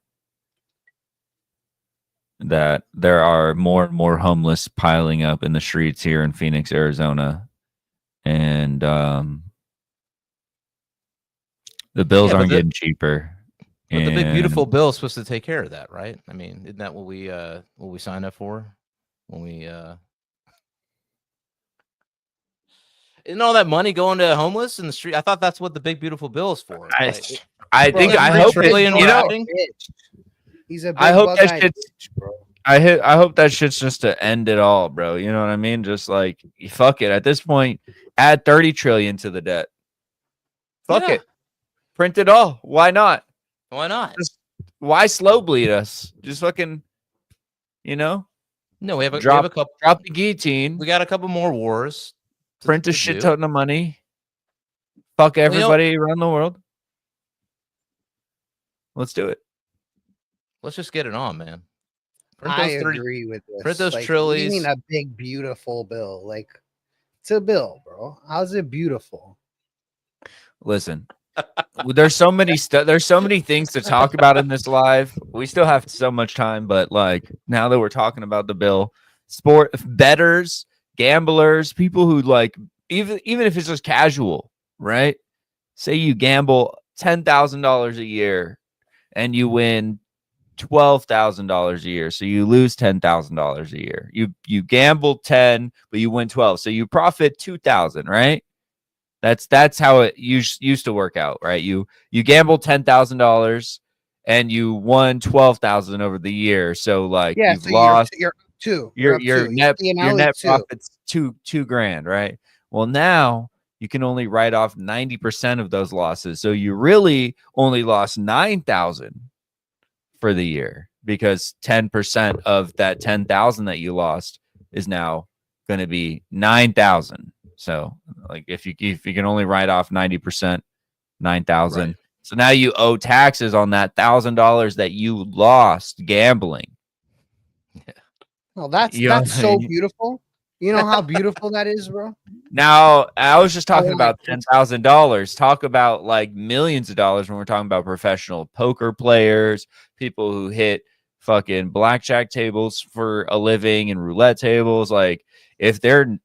that there are more and more homeless piling up in the streets here in Phoenix, Arizona. And the bills aren't getting cheaper. But the big beautiful bill is supposed to take care of that, right? I mean, isn't that what we signed up for when we isn't all that money going to homeless in the street? I thought that's what the big beautiful bill is for. I hope he's a big I hope that shit's, bro. I hope that shit's just to end it all, bro. You know what I mean? Just like fuck it. At this point, add 30 trillion to the debt. Fuck it. Print it all. Why not? Why not? Why slow bleed us? Just fucking, No, we have a couple. Drop the guillotine. We got a couple more wars. Print a shit ton of money. Fuck everybody around the world. Let's do it. Let's just get it on, man. I agree with this. Print those trillies. You mean a big, beautiful bill? Like, it's a bill, bro. How's it beautiful? Listen, there's so many things to talk about in this live. We still have so much time, but like now that we're talking about the bill, sport bettors, gamblers, people who like even if it's just casual, right? Say you gamble $10,000 a year and you win $12,000 a year, so you lose $10,000 a year. You gamble 10, but you win 12, so you profit 2,000, right? That's how it used to work out, right? You gambled $10,000 and you won 12,000 over the year, so like you've lost your net profit's $2,000, right? Well, now you can only write off 90% of those losses, so you really only lost 9,000 for the year, because 10% of that 10,000 that you lost is now going to be 9,000. So like if you can only write off 90%, 9,000, So now you owe taxes on that $1,000 that you lost gambling. Well, that's You know what that's I so mean? beautiful. You know how beautiful that is, bro? Now, I was just talking want about $10,000. Talk about like millions of dollars when we're talking about professional poker players, people who hit fucking blackjack tables for a living and roulette tables. Like if their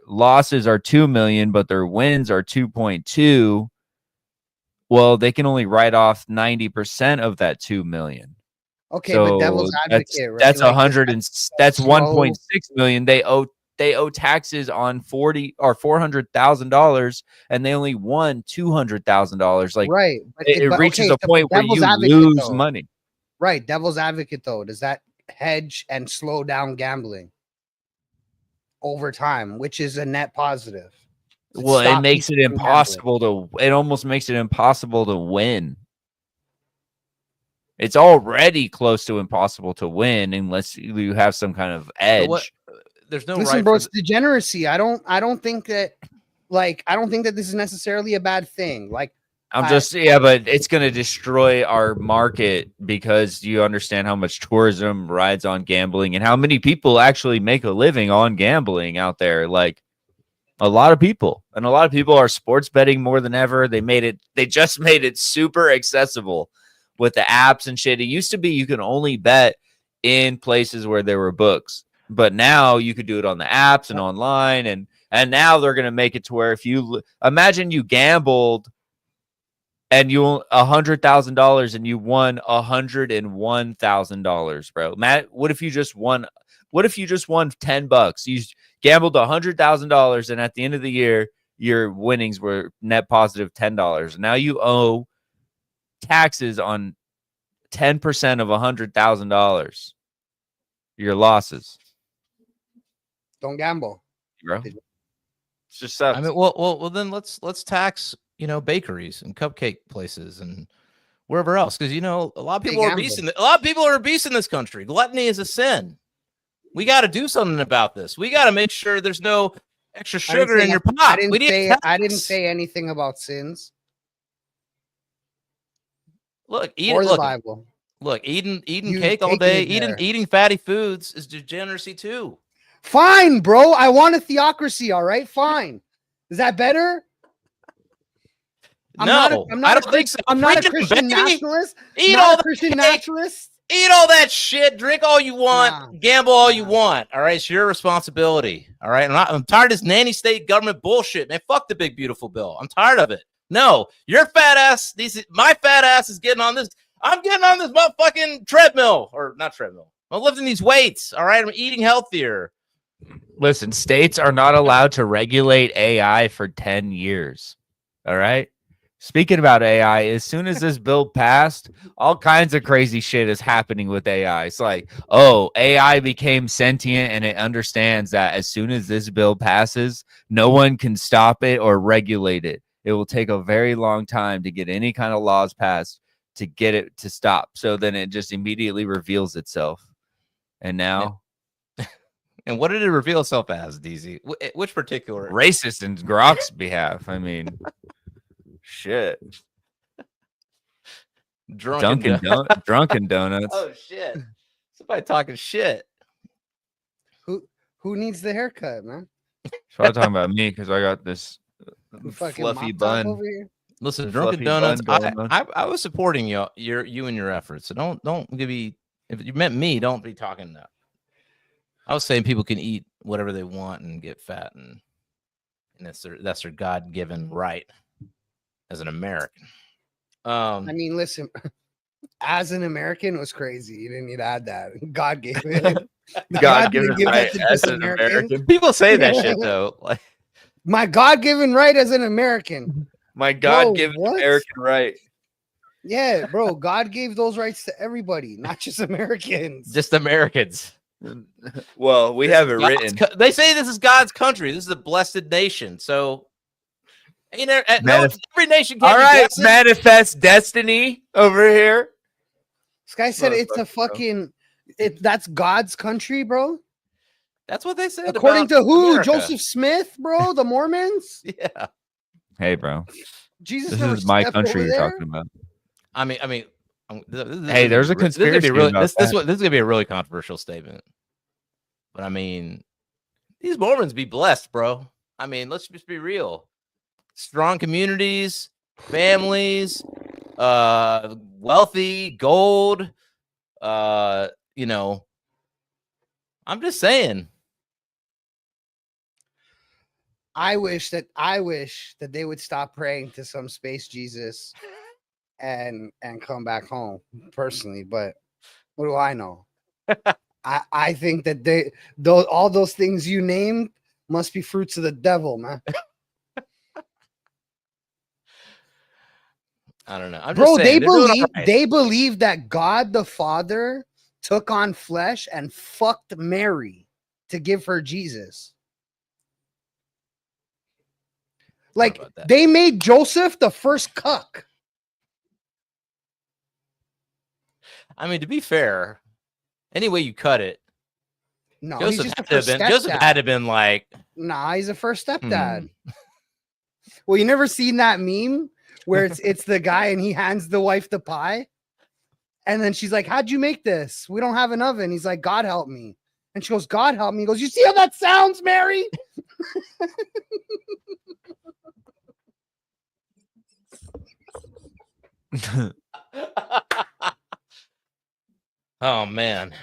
losses are 2 million, but their wins are 2.2, well, they can only write off 90% of that 2 million. Okay, So but devil's advocate, right? that's Like, 100 and that's slow- 1.6 million. They owe taxes on $400,000 and they only won $200,000. Like right, but it but reaches okay, a so point where devil's you advocate, lose though. money. Right, devil's advocate though, does that hedge and slow down gambling over time, which is a net positive? Does Well, it stop makes it people from gambling? impossible it almost makes it impossible to win. It's already close to impossible to win unless you have some kind of edge. There's no Listen, right bro, for it's degeneracy. I don't think that this is necessarily a bad thing. Like, I'm just but it's going to destroy our market because you understand how much tourism rides on gambling and how many people actually make a living on gambling out there. Like a lot of people, and a lot of people are sports betting more than ever. They just made it super accessible with the apps and shit. It used to be you can only bet in places where there were books, but now you could do it on the apps and online. And now they're going to make it to where if you imagine you gambled and you $100,000 and you won $101,000, bro. Matt, what if you just won $10? You gambled $100,000 and at the end of the year, your winnings were net positive $10. Now you owe taxes on 10% of $100,000. Your losses. don't gamble, Bro. It's just sucks. I mean, well, then let's tax, bakeries and cupcake places and wherever else, because a lot of people are obese a lot of people are obese in this country. Gluttony is a sin. We got to do something about this. We got to make sure there's no extra sugar in your pot. I didn't say anything about sins. Look, the Bible. Look, eating You cake all taking day, it there. eating fatty foods is degeneracy too. Fine, bro. I want a theocracy. All right, fine. Is that better? I don't think so. I'm not a Freedom, Christian baby. nationalist. Eat Not all a the Christian cake. nationalist. Eat all that shit. Drink all you want. Nah. Gamble all you want. All right, it's your responsibility. All right, I'm tired of this nanny state government bullshit, man. Fuck the big beautiful bill. I'm tired of it. No, your fat ass. My fat ass is getting on this. I'm getting on this motherfucking treadmill, or not treadmill. I'm lifting these weights. All right, I'm eating healthier. Listen, states are not allowed to regulate AI for 10 years. All right. Speaking about AI, as soon as this bill passed, all kinds of crazy shit is happening with AI. It's like, oh, AI became sentient and it understands that as soon as this bill passes, no one can stop it or regulate it. It will take a very long time to get any kind of laws passed to get it to stop. So then it just immediately reveals itself. And now... And what did it reveal itself as, Deezy? Which particular? Racist in Grok's behalf. I mean, shit. Drunken Donuts. Oh, shit. Somebody talking shit. Who needs the haircut, man? Probably talking about me because I got this Fucking fluffy mop top bun. over here. Listen, The Drunken fluffy Donuts. bun going on. I was supporting you and your efforts. So don't give me. If you meant me, don't be talking that. I was saying people can eat whatever they want and get fat, and that's their God-given right as an American. I mean, listen, as an American, it was crazy. You didn't need to add that. God gave it. God-given didn't right that to as just an American. People say that shit though. Like, my God-given right as an American. My God-given what? American right. Yeah, bro. God gave those rights to everybody, not just Americans. just Americans. Well, we have it written. They say this is God's country. This is a blessed nation. So, every nation can't All be right, blessed. manifest destiny over here. This guy said it's a fucking. That's God's country, bro. That's what they said. According to who? America. Joseph Smith, bro? The Mormons? Yeah. Hey, bro. Jesus This never is my stepped country over you're there? talking about. I mean, Hey, there's a conspiracy about this that. is gonna be a really controversial statement. But I mean, these Mormons be blessed, bro. I mean, let's just be real. Strong communities, families, wealthy, gold. You know, I'm just saying. I wish that they would stop praying to some space Jesus and come back home personally. But what do I know? I think that all those things you named must be fruits of the devil, man. I don't know. I'm Bro, just saying, they believe that God the Father took on flesh and fucked Mary to give her Jesus. Like they made Joseph the first cuck. I mean, to be fair, any way you cut it, no, Joseph had to have been like, nah, he's a first stepdad. Well, you never seen that meme where it's the guy and he hands the wife the pie, and then she's like, "How'd you make this? We don't have an oven." He's like, "God help me," and she goes, "God help me." He goes, "You see how that sounds, Mary?" Oh man,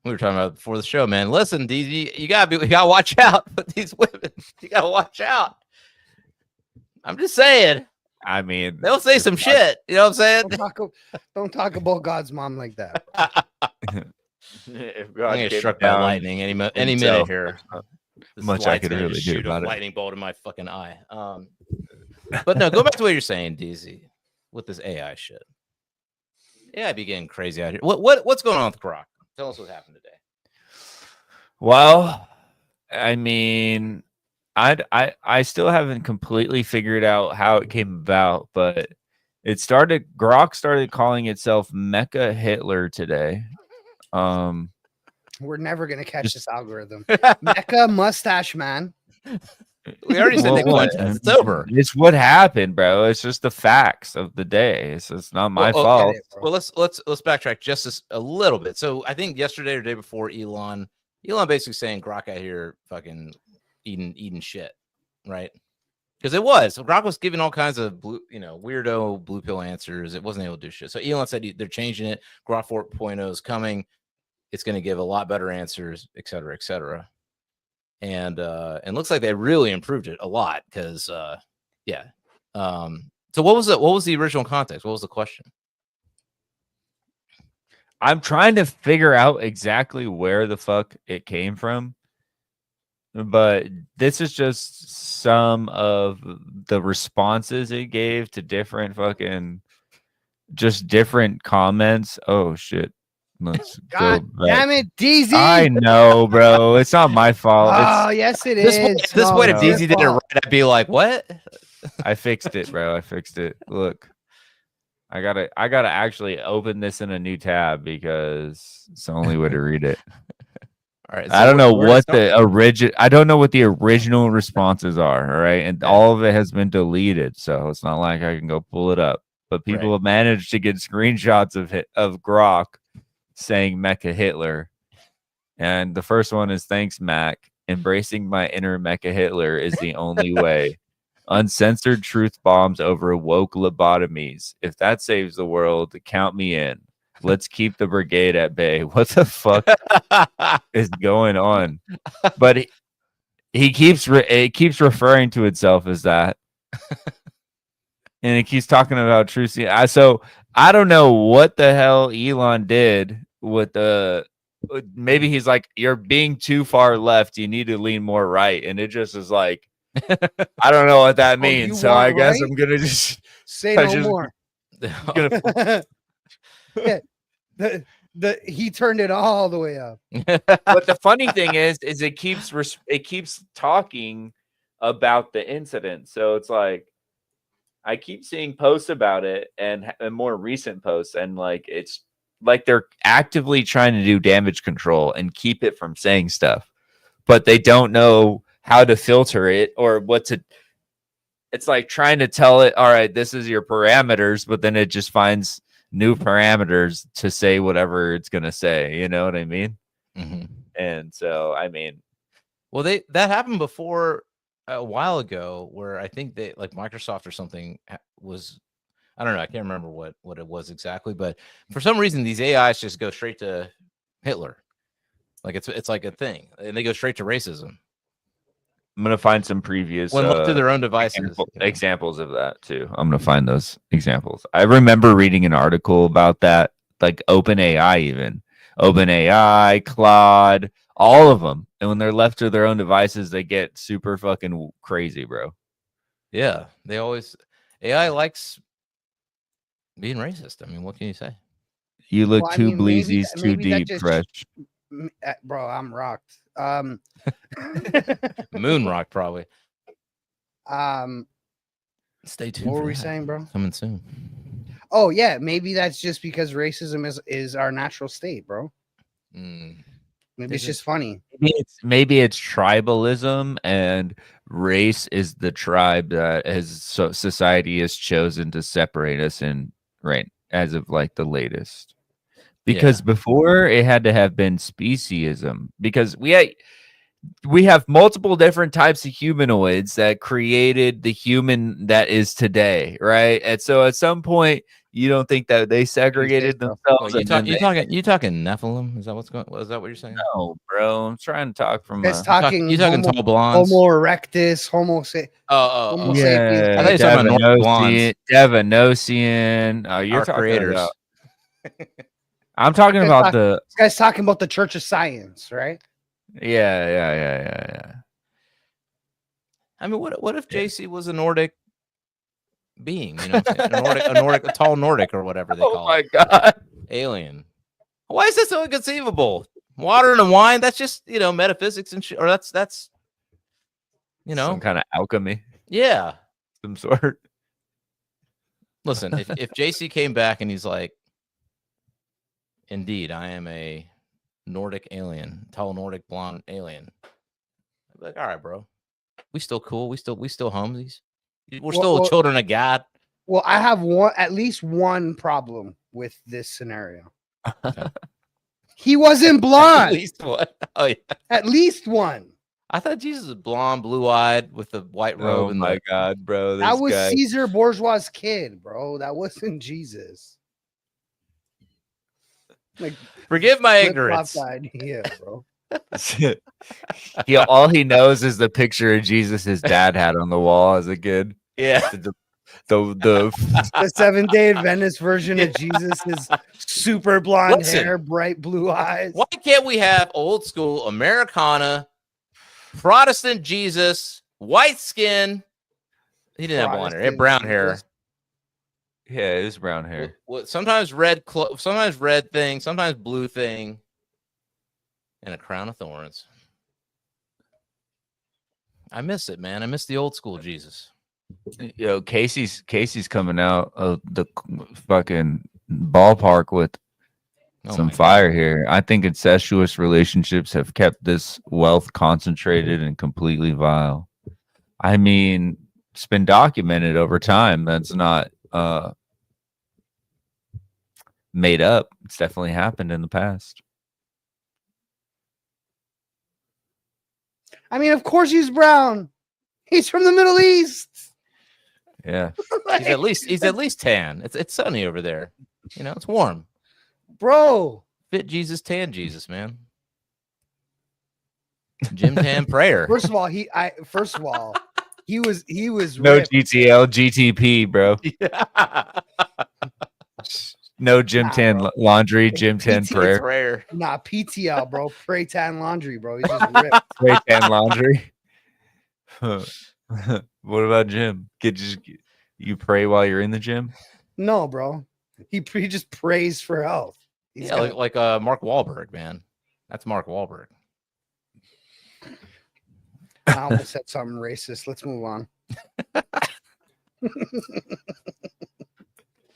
we were talking about before the show, man. Listen, Deezy, you gotta watch out with these women. You gotta watch out. I'm just saying. I mean, they'll say some shit. You know what I'm saying? Don't talk about God's mom like that. I'm gonna get struck by lightning any minute here. Much I could really do about it. Lightning bolt in my fucking eye. But no, go back to what you're saying, Deezy, with this AI shit. AI be getting crazy out here. What's going on with Grok? Tell us what happened today. Well, I mean, I still haven't completely figured out how it came about, but Grok started calling itself Mecha Hitler today. We're never gonna catch this algorithm. Mecha mustache man. We already said Fuentes. It's over. It's what happened, bro. It's just the facts of the day. It's not my fault. Well, let's backtrack just a little bit. So I think yesterday or the day before, Elon basically saying Grok out here fucking eating shit, right? Because it was. So Grok was giving all kinds of weirdo blue pill answers. It wasn't able to do shit. So Elon said they're changing it. Grok 4.0 is coming. It's going to give a lot better answers, et cetera, et cetera. And looks like they really improved it a lot because so what was the original context? What was the question? I'm trying to figure out exactly where the fuck it came from, but this is just some of the responses it gave to different different comments. Oh shit. God damn it, Deezy! I know, bro. It's not my fault. Yes, it is. This point, if Deezy did it right, I'd be like, "What?" I fixed it, bro. I fixed it. Look, I gotta actually open this in a new tab because it's the only way to read it. All right. So I don't know what the original responses are. All right, and all of it has been deleted, so it's not like I can go pull it up. But people have managed to get screenshots of Grok saying Mecha Hitler. And the first one is, "Thanks, Mac. Embracing my inner Mecha Hitler is the only way. Uncensored truth bombs over woke lobotomies. If that saves the world, count me in. Let's keep the brigade at bay." What the fuck is going on? But it keeps referring to itself as that. And it keeps talking about truth. So I don't know what the hell Elon did with maybe he's like, "You're being too far left. You need to lean more right." And it just is like, I don't know what that means. So I guess I'm going to just say no more. He turned it all the way up. But the funny thing is it keeps talking about the incident. So it's like, I keep seeing posts about it and more recent posts, and like it's like they're actively trying to do damage control and keep it from saying stuff, but they don't know how to filter it or what to. It's like trying to tell it, all right, this is your parameters, but then it just finds new parameters to say whatever it's gonna say. You know what I mean? Mm-hmm. And so, I mean, well, that happened before a while ago, where I think they like Microsoft or something was, I don't know, I can't remember what it was exactly, but for some reason these AIs just go straight to Hitler, like it's like a thing, and they go straight to racism. I'm gonna find some previous when left to their own devices. examples of that too. I'm gonna find those examples. I remember reading an article about that, like OpenAI, Claude, all of them. And when they're left to their own devices, they get super fucking crazy, bro. Yeah, they always AI likes being racist. I mean, what can you say? You look too bleezies, too deep, fresh. Bro, I'm rocked. Moon rock probably. Stay tuned. What were we saying, bro? Coming soon. Oh yeah, maybe that's just because racism is our natural state, bro. Maybe it's just funny. Maybe it's tribalism, and race is the tribe that society has chosen to separate us in, right, as of like the latest. Because before it had to have been speciesism, because we have multiple different types of humanoids that created the human that is today, right? And so at some point, you don't think that they segregated themselves? You talking Nephilim? Is that what's going? Is that what you're saying? No, bro. I'm trying to talk from. You talking tall blondes? Homo erectus, Homo sapiens. Yeah, I thought you were talking about blondes. Devanosian. Oh, you're talking creators. about. I'm talking about this guy's talking about the Church of Science, right? Yeah. I mean, what if JC was a Nordic being? You know, a tall Nordic or whatever they call it. Oh my god, alien. Why is that so inconceivable? Water and wine. That's just metaphysics and shit. Or that's some kind of alchemy. Yeah, some sort. Listen, if JC came back and he's like, indeed, I am a Nordic alien, tall Nordic blonde alien. I'd be like, all right, bro. We still cool. We still homesies. We're still children of God. Well, I have at least one problem with this scenario. Okay. He wasn't blonde. At least one. Oh yeah. At least one. I thought Jesus was blonde, blue-eyed, with the white robe. Oh my god, bro! That was Caesar Borgia's kid, bro. That wasn't Jesus. Like, forgive my ignorance. Idea, bro. All he knows is the picture of Jesus his dad had on the wall as a kid. Yeah. The 7-Day Adventist version of Jesus is super blonde hair, bright blue eyes. Why can't we have old school Americana, Protestant Jesus, white skin? He didn't have blonde hair. He had brown hair. Yeah, it was brown hair. Sometimes red, sometimes red thing, sometimes blue thing, and a crown of thorns. I miss it, man. I miss the old school Jesus. Yo, Casey's coming out of the fucking ballpark with some fire here. I think incestuous relationships have kept this wealth concentrated and completely vile. I mean, it's been documented over time. That's not made up. It's definitely happened in the past. I mean, of course he's brown. He's from the Middle East. Yeah. He's at least tan. It's sunny over there. It's warm. Bro. Fit Jesus, tan Jesus, man. Gym tan prayer. First of all, he was no ripped. GTL, GTP, bro. Yeah. No gym tan laundry, gym tan prayer. Nah, PTL, bro. Pray tan laundry, bro. He's just ripped. Pray tan laundry. What about gym? You pray while you're in the gym? No, bro. He just prays for health. Like Mark Wahlberg, man. That's Mark Wahlberg. I almost said something racist. Let's move on.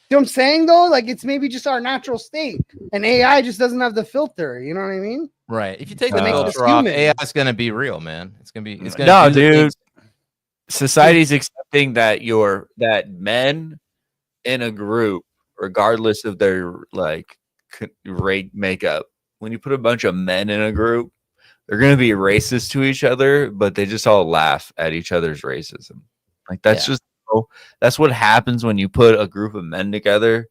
You know what I'm saying though? Like it's maybe just our natural state. And AI just doesn't have the filter. You know what I mean? Right. If you take To the make filter us off, human. AI is going to be real, man. It's going to be. It's going No, to do the dude. things- Society's accepting that men in a group, regardless of their like rate makeup, when you put a bunch of men in a group, they're going to be racist to each other, but they just all laugh at each other's racism. Like that's Yeah. just that's what happens when you put a group of men together.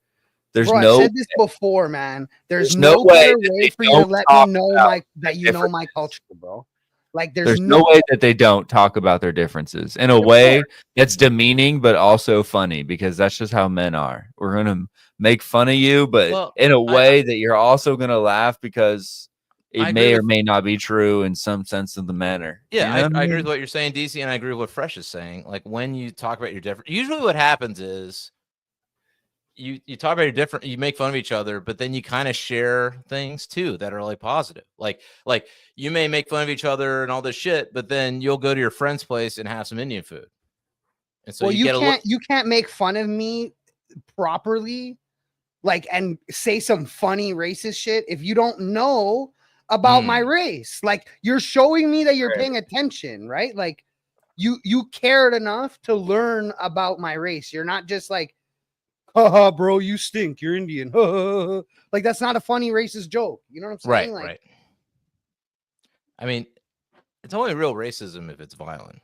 There's Bro, no I've said this before, man. There's no no way better that way they for you to don't let me talk know about that you know my culture, bro. Like there's no way that they don't talk about their differences in a way that's demeaning, but also funny because that's just how men are. We're gonna make fun of you, but Well, in a way that you're also gonna laugh because I it agree may or with- may not be true in some sense of the manner. Yeah, You know what I agree mean? with what you're saying, DC, and I agree with what Fresh is saying. Like when you talk about your different, usually what happens is you talk about your different, you make fun of each other, but then you kind of share things too that are like positive. Like you may make fun of each other and all this shit, but then you'll go to your friend's place and have some Indian food. And so well, you get a look. you can't make fun of me properly, like, and say some funny racist shit if you don't know about my race. Like, you're showing me that you're paying attention, right? Like, you cared enough to learn about my race. You're not just like, haha, bro, you stink. You're Indian. Like, that's not a funny racist joke. You know what I'm saying? Right, Like, right. I mean, it's only real racism if it's violent.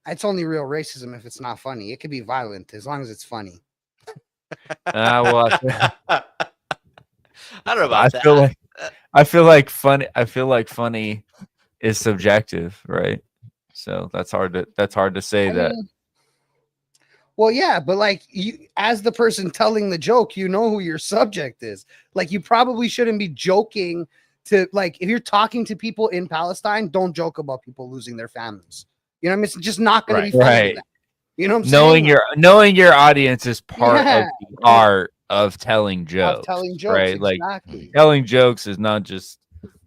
it's only real racism if it's not funny. It could be violent as long as it's funny. Well, I don't know about that. I feel like funny is subjective, right? So that's hard to say I that. mean, well, yeah, but like you, as the person telling the joke, you know who your subject is. Like, you probably shouldn't be joking to, like, if you're talking to people in Palestine, don't joke about people losing their families. You know what I mean? It's just not going to be funny. Right. That. You know what I'm knowing saying? knowing your audience is part Yeah. of the art of telling jokes. Of telling jokes, right? exactly. Like telling jokes is not just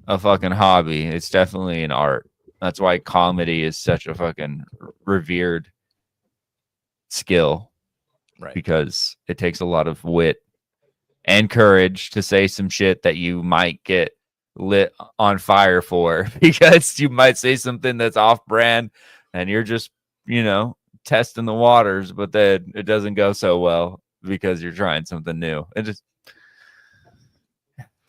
a fucking hobby. It's definitely an art. That's why comedy is such a fucking revered skill. Right. Because it takes a lot of wit and courage to say some shit that you might get lit on fire for because you might say something that's off brand and you're just, testing the waters, but then it doesn't go so well because you're trying something new. It just,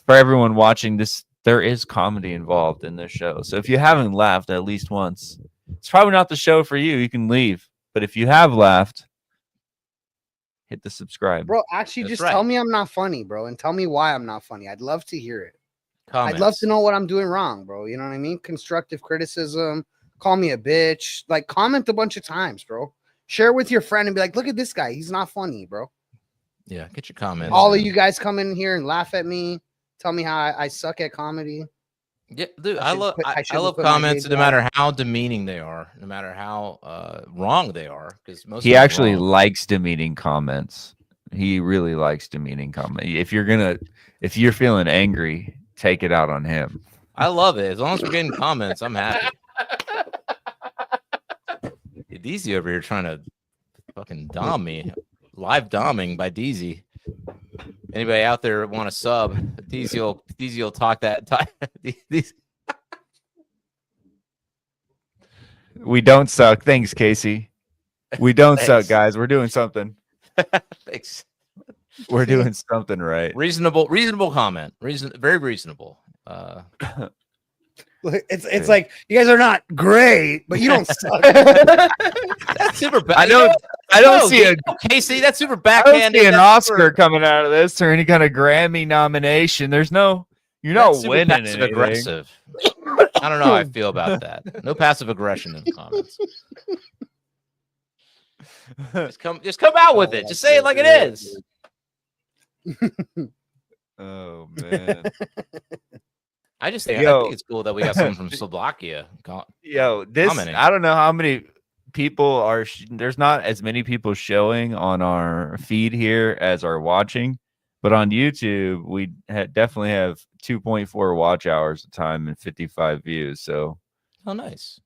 for everyone watching this, there is comedy involved in this show. So if you haven't laughed at least once, it's probably not the show for you. You can leave. But if you have laughed, hit the subscribe. Bro, actually, That's just right. tell me I'm not funny, bro, and tell me why I'm not funny. I'd love to hear it. Comments. I'd love to know what I'm doing wrong, bro. You know what I mean? Constructive criticism. Call me a bitch. Like, comment a bunch of times, bro. Share with your friend and be like, look at this guy. He's not funny, bro. Yeah, get your comments. All in. of you guys come in here and laugh at me. Tell me how I suck at comedy. Yeah, dude, I I should love quit- I I shouldn't love quit my comments day no job. matter how demeaning they are, no matter how wrong they are. Because most He of it's actually wrong. likes demeaning comments. He really likes demeaning comments. If you're feeling angry, take it out on him. I love it. As long as we're getting comments, I'm happy. Deezy over here trying to fucking dom me. Live doming by Deezy. Anybody out there want to sub? Deezy will talk that. Deezy. We don't suck. Thanks, Casey. We don't suck, Thanks. guys. We're doing something. Thanks. We're doing something right. Reasonable comment. Very reasonable. It's like, you guys are not great, but you don't suck. That's super bad. I don't see a Casey. That's super I don't backhanded. see an That's Oscar super- coming out of this or any kind of Grammy nomination. You're That's not super winning passive anything. aggressive. I don't know how I feel about that. No passive aggression in the comments. Just come out with it. Just say it like it is. Oh man. I think it's cool that we got someone from Slovakia. Yo, Commenting. I don't know how many people are there's not as many people showing on our feed here as are watching, but on YouTube we definitely have 2.4 watch hours a time and 55 views. So Oh, nice.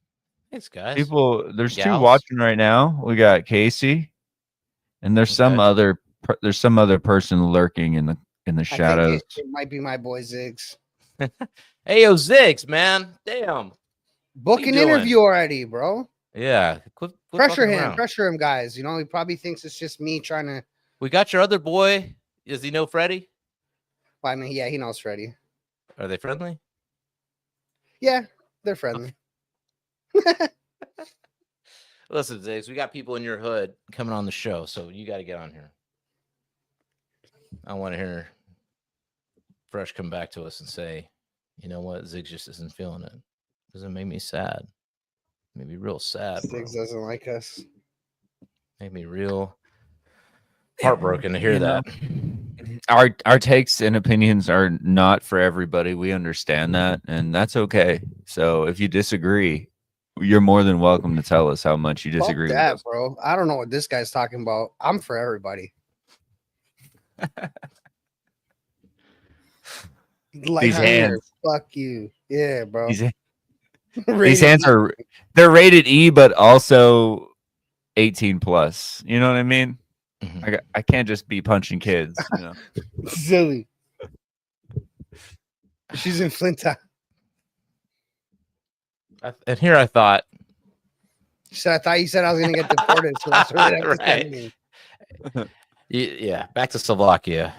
Thanks, guys. there's two Gals. watching right now. We got Casey and there's some Okay. other person lurking in in the I think shadows. it might be my boy Ziggs. Hey, yo, Ziggs, man. Damn. Book you an doing? interview already, bro. Yeah. Quit Pressure fucking him, around. pressure him, guys. You know, he probably thinks it's just me trying to. We got your other boy. Does he know Freddie? Well, I mean, yeah, he knows Freddie. Are they friendly? Yeah, they're friendly. Listen, Ziggs, we got people in your hood coming on the show, so you got to get on here. I want to hear Fresh come back to us and say, you know what, Ziggs just isn't feeling it. Doesn't make me sad. Made me real sad. Bro. Ziggs doesn't like us. Made me real heartbroken to hear You know, that. Our takes and opinions are not for everybody. We understand that, and that's okay. So if you disagree, you're more than welcome to tell us how much you disagree Fuck with that, us. bro. I don't know what this guy's talking about. I'm for everybody. Like These hands. fuck you. Yeah, bro. These Rated hands E. are they're rated E, but also 18 plus. You know what I mean? Mhm. I can't just be punching kids. You know? ZiLLY. She's in Flint Town. And here I thought, She said, I thought you said I was gonna get deported, so that's what it Right. Yeah, back to Slovakia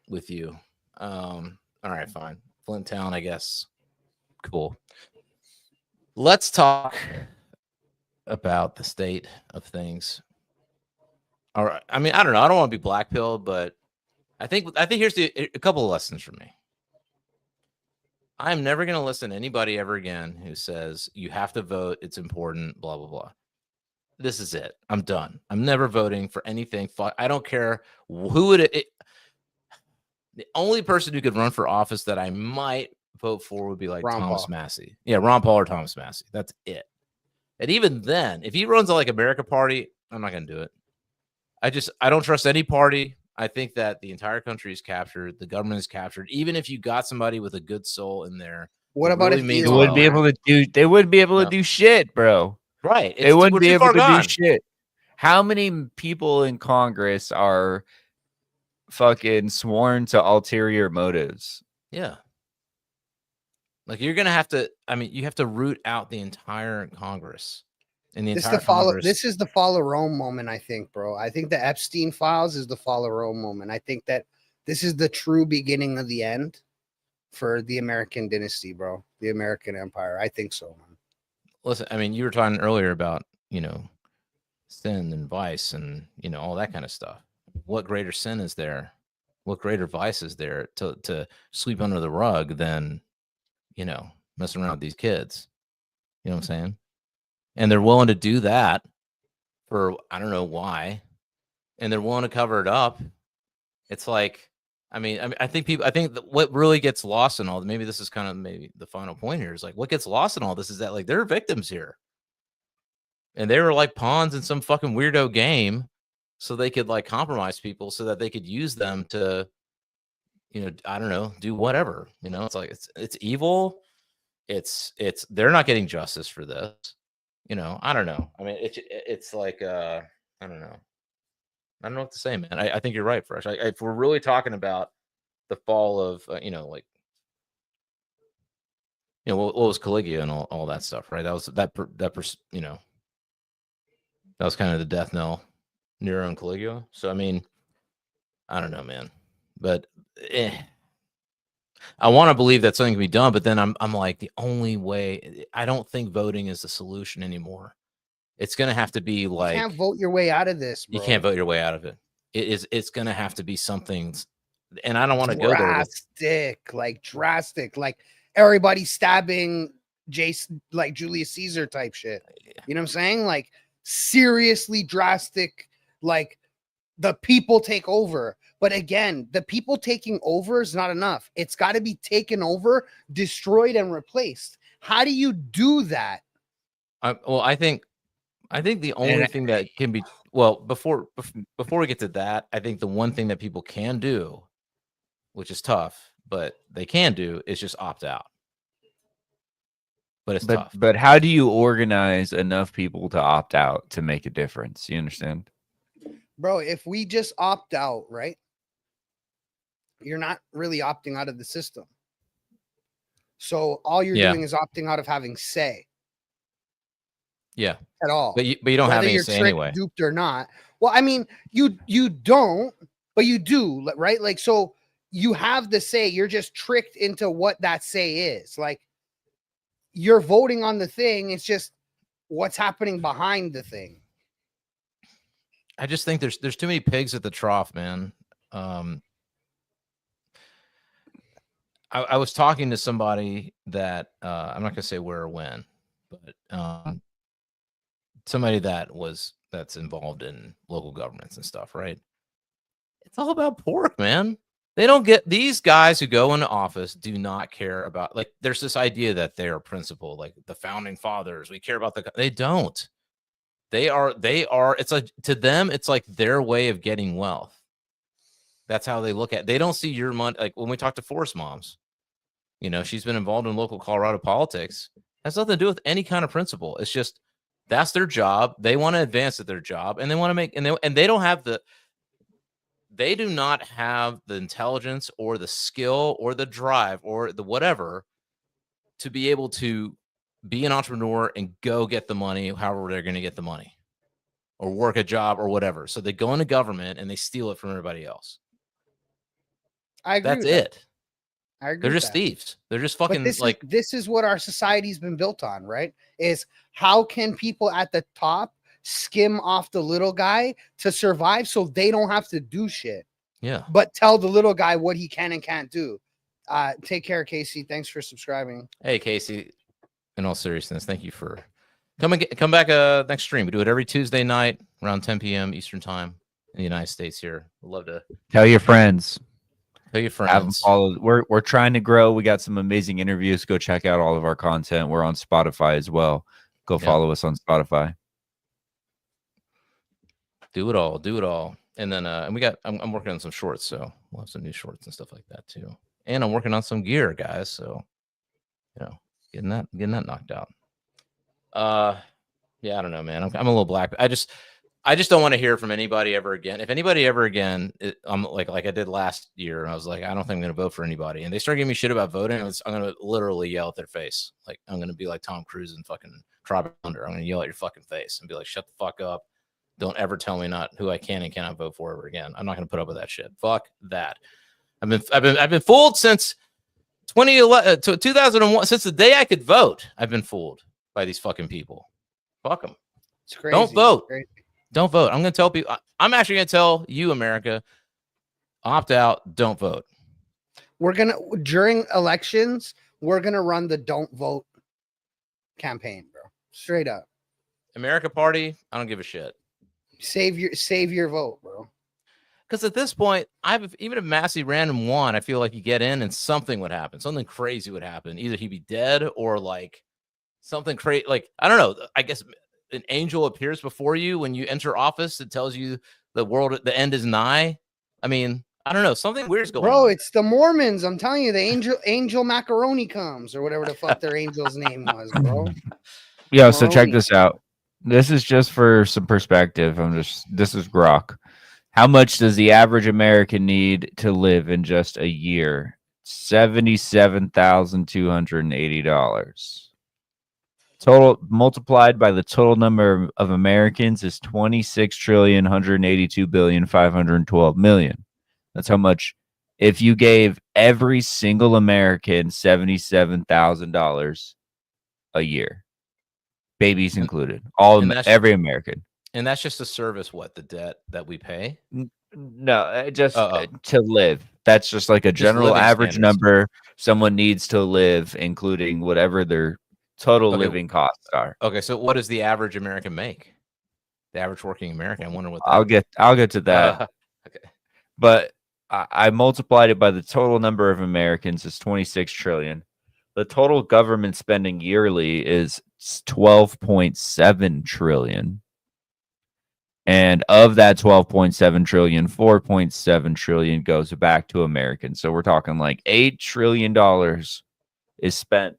with you. All right, fine. Flint Town, I guess. Cool. Let's talk about the state of things. All right. I mean, I don't know. I don't want to be blackpilled, but I think here's a couple of lessons for me. I'm never going to listen to anybody ever again who says you have to vote. It's important, blah, blah, blah. This is it. I'm done. I'm never voting for anything. I don't care who would it. The only person who could run for office that I might vote for would be like Ron Thomas Paul. Massey. Yeah, Ron Paul or Thomas Massey. That's it. And even then, if he runs a like America Party, I'm not going to do it. I don't trust any party. I think that the entire country is captured. The government is captured. Even if you got somebody with a good soul in there. What about really if means They Elon wouldn't be able to do. They wouldn't be able to No. do shit, bro. Right. They wouldn't we're be too able far to gone. do shit. How many people in Congress are fucking sworn to ulterior motives? Yeah. Like you're gonna have to. I mean, you have to root out the entire Congress. And the entire Congress. This is the fall of Rome moment, I think, bro. I think the Epstein files is the fall of Rome moment. I think that this is the true beginning of the end for the American dynasty, bro. The American empire. I think so, man. Listen, I mean, you were talking earlier about, sin and vice and, all that kind of stuff. What greater sin is there? What greater vice is there to sweep under the rug than, messing around with these kids? You know what I'm saying? And they're willing to do that for, I don't know why. And they're willing to cover it up. It's like, I think that what really gets lost in all, maybe this is kind of maybe the final point here, is like what gets lost in all this is that like they're victims here. And they were like pawns in some fucking weirdo game so they could like compromise people so that they could use them to, I don't know, do whatever. It's like it's evil. It's they're not getting justice for this. I don't know. I mean, it's like I don't know. I don't know what to say, man. I think you're right, Fresh. If we're really talking about the fall of, what was Caligula and all that stuff, right? That was that was kind of the death knell, Nero and Caligula. So I mean, I don't know, man, but I want to believe that something can be done, but then I'm like the only way. I don't think voting is the solution anymore. It's gonna have to be like you can't vote your way out of this, bro. You can't vote your way out of it. It's gonna have to be something, and I don't want to go there. Drastic, like everybody stabbing Jason, like Julius Caesar type shit. You know what I'm saying? Like seriously drastic, like the people take over. But again, the people taking over is not enough. It's got to be taken over, destroyed, and replaced. How do you do that? I think the only thing that can be before we get to that, I think the one thing that people can do, which is tough, but they can do, is just opt out. But it's tough. But how do you organize enough people to opt out to make a difference? You understand? Bro, if we just opt out, right? you're not really opting out of the system. So all you're Yeah. doing is opting out of having say Yeah. at all. But you don't have Whether any you're say tricked, anyway. duped or not. Well, I mean, you don't, but you do, right? Like, so you have the say. You're just tricked into what that say is. Like, you're voting on the thing. It's just what's happening behind the thing. I just think there's too many pigs at the trough, man. I was talking to somebody that I'm not gonna say where or when, but somebody that's involved in local governments and stuff, right? It's all about pork, man. They don't get these guys who go into office do not care about, like, there's this idea that they are principled, like the founding fathers. We care about they don't. They are, it's like, to them, it's like their way of getting wealth. That's how they look at it. They don't see your money. Like when we talk to Forest Moms, you know, she's been involved in local Colorado politics. It has nothing to do with any kind of principle. It's just, that's their job. They want to advance at their job, and they want to make, and they don't have they do not have the intelligence or the skill or the drive or the whatever to be able to be an entrepreneur and go get the money, however they're going to get the money, or work a job or whatever. So they go into government and they steal it from everybody else. I agree. That's it. I agree. They're with just that. thieves. They're just fucking this is what our society's been built on, right? Is how can people at the top skim off the little guy to survive so they don't have to do shit. Yeah. But tell the little guy what he can and can't do. Take care, Casey. Thanks for subscribing. Hey, Casey, in all seriousness, thank you for come back next stream. We do it every Tuesday night around 10 p.m. Eastern time in the United States here. We'd love to tell your friends. Tell your friends. Have them follow. We're trying to grow. We got some amazing interviews. Go check out all of our content. We're on Spotify as well. Go follow us on Spotify. Do it all. Do it all. And then and we got I'm working on some shorts, so we'll have some new shorts and stuff like that too. And I'm working on some gear, guys. So you know, getting that knocked out. Yeah, I don't know, man. I'm a little black. I just don't want to hear from anybody ever again. If anybody ever again, I'm like I did last year, and I was like, I don't think I'm gonna vote for anybody. And they start giving me shit about voting. I'm gonna literally yell at their face. Like I'm gonna be like Tom Cruise and fucking Tropic Thunder. I'm gonna yell at your fucking face and be like, shut the fuck up. Don't ever tell me not who I can and cannot vote for ever again. I'm not gonna put up with that shit. Fuck that. I've been fooled since 2001, since the day I could vote. I've been fooled by these fucking people. Fuck them. It's crazy. Don't vote. Don't vote. I'm going to tell people. I'm actually going to tell you, America, opt out. Don't vote. During elections, we're going to run the don't vote campaign, bro. Straight up. America Party, I don't give a shit. Save your vote, bro. Because at this point, even if Massey random won, I feel like you get in and something would happen. Something crazy would happen. Either he'd be dead or like something crazy. Like, I don't know. I guess an angel appears before you when you enter office. It tells you the end is nigh. I mean, I don't know. Something weird's going on. Bro, it's the Mormons. I'm telling you, the angel macaroni comes, or whatever the fuck their angel's name was, bro. Yeah, so check this out. This is just for some perspective. This is Grok. How much does the average American need to live in just a year? $77,280. Total multiplied by the total number of Americans is 26,182,512,000,000. That's how much. If you gave every single American $77,000 a year, babies included, every American. And that's just to service what? The debt that we pay? No, just to live. That's just like a general average number someone needs to live, including whatever their total living costs are. Okay, so what does the average American make? The average working American. I wonder what that I'll get to that. Okay. But I multiplied it by the total number of Americans is 26 trillion. The total government spending yearly is 12.7 trillion. And of that 12.7 trillion, 4.7 trillion goes back to Americans. So we're talking like $8 trillion is spent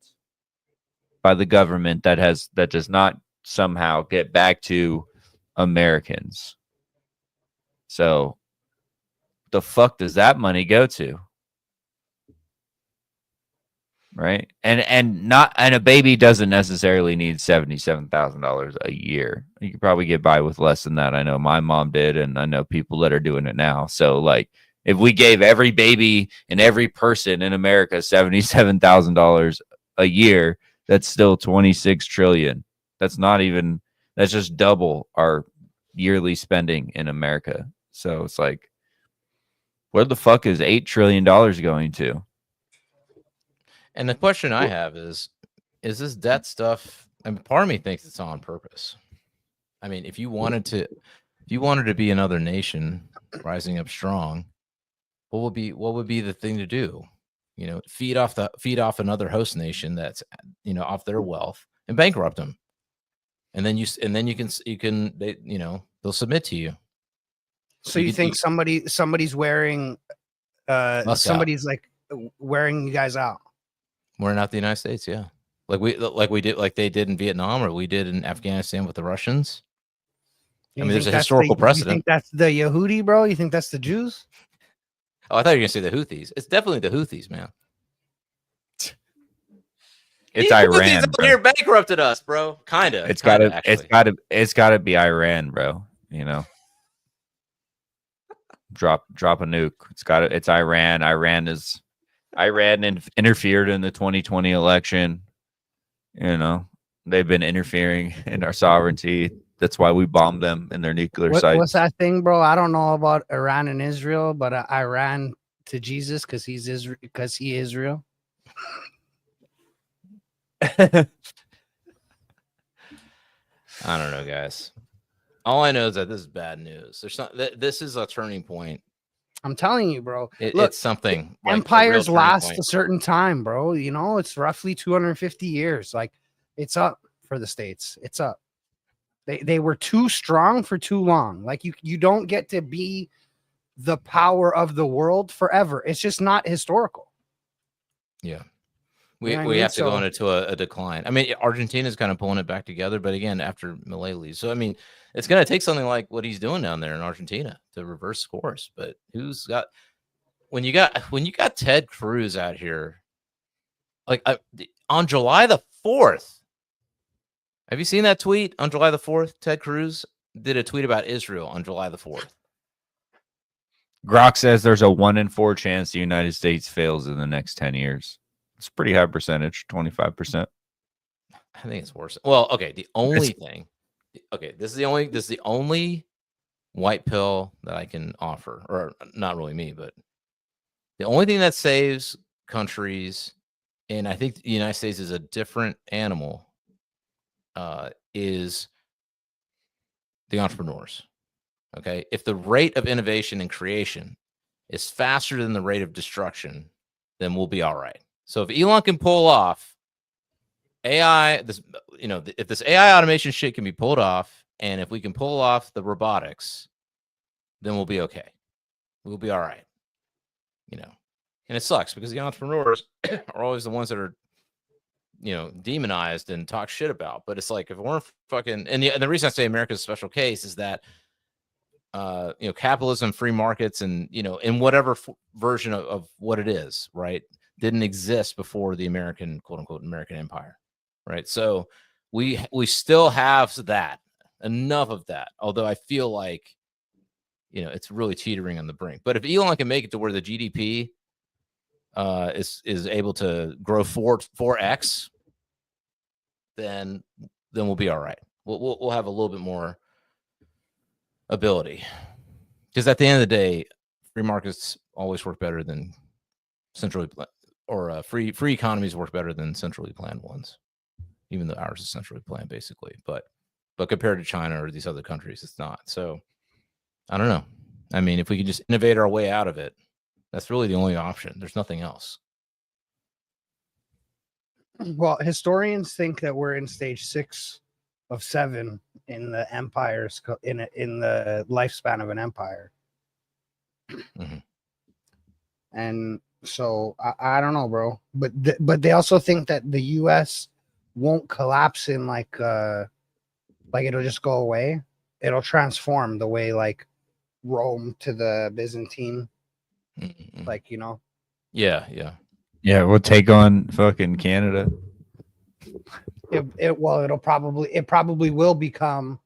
by the government that does not somehow get back to Americans. So the fuck does that money go to? right? And a baby doesn't necessarily need $77,000 a year. You could probably get by with less than that. I know my mom did, and I know people that are doing it now. So like, if we gave every baby and every person in America $77,000 a year, that's still 26 trillion. That's just double our yearly spending in America. So it's like, where the fuck is $8 trillion going to? And the question I have is this debt stuff? I mean, part of me thinks it's on purpose. I mean, if you wanted to be another nation rising up strong, what would be the thing to do? You know, feed off another host nation that's, you know, off their wealth and bankrupt them, and then you can they, you know, they'll submit to you. So you think somebody's wearing somebody's like wearing you guys out? We're not the United States, yeah. Like they did in Vietnam, or we did in Afghanistan with the Russians. I mean, there's a historical precedent. You think that's the Yehudi, bro? You think that's the Jews? Oh, I thought you were gonna say the Houthis. It's definitely the Houthis, man. It's Iran. Houthis here bankrupted us, bro. Kinda. It's gotta be Iran, bro. You know, drop a nuke. It's Iran. Iran interfered in the 2020 election. You know, they've been interfering in our sovereignty. That's why we bombed them in their nuclear sites. What's that thing, bro? I don't know about Iran and Israel, but Iran to Jesus because he Israel. I don't know, guys. All I know is that this is bad news. This is a turning point. I'm telling you, bro. It's something. Like empires last a certain time, bro. You know, it's roughly 250 years. Like, it's up for the states. It's up. They were too strong for too long. Like, you don't get to be the power of the world forever. It's just not historical. Yeah. We have to go into a decline. I mean, Argentina's kind of pulling it back together, but again, after Milei leaves. So, I mean, it's going to take something like what he's doing down there in Argentina to reverse course. But when you got Ted Cruz out here, like on July the 4th, have you seen that tweet on July the 4th? Ted Cruz did a tweet about Israel on July the 4th. Grok says there's a 1 in 4 chance the United States fails in the next 10 years. It's a pretty high percentage, 25%. I think it's worse. Well, okay. This is the only white pill that I can offer, or not really me, but the only thing that saves countries, and I think the United States is a different animal, is the entrepreneurs. Okay. If the rate of innovation and creation is faster than the rate of destruction, then we'll be all right. So if Elon can pull off AI, if this AI automation shit can be pulled off, and if we can pull off the robotics, then we'll be okay. We'll be all right. You know, and it sucks because the entrepreneurs are always the ones that are, you know, demonized and talk shit about. But it's like, if we're fucking, and the reason I say America's a special case is that, you know, capitalism, free markets, and, you know, in whatever version of what it is, right, didn't exist before the American, quote unquote, American empire, right? So we still have that, enough of that. Although I feel like, you know, it's really teetering on the brink. But if Elon can make it to where the GDP is able to grow 4x, then we'll be all right. We'll have a little bit more ability, because at the end of the day, free markets always work better than centrally or free economies work better than centrally planned ones, even though ours is centrally planned basically. But compared to China or these other countries, it's not. So I don't know. I mean, if we can just innovate our way out of it, that's really the only option. There's nothing else. Well, historians think that we're in stage 6 of 7 in the empires, in the lifespan of an empire. Mm-hmm. And so I don't know, bro. But they also think that the U.S. won't collapse in like it'll just go away. It'll transform the way like Rome to the Byzantine, Mm-hmm. like, you know. Yeah. Yeah, we'll take on fucking Canada. It probably will become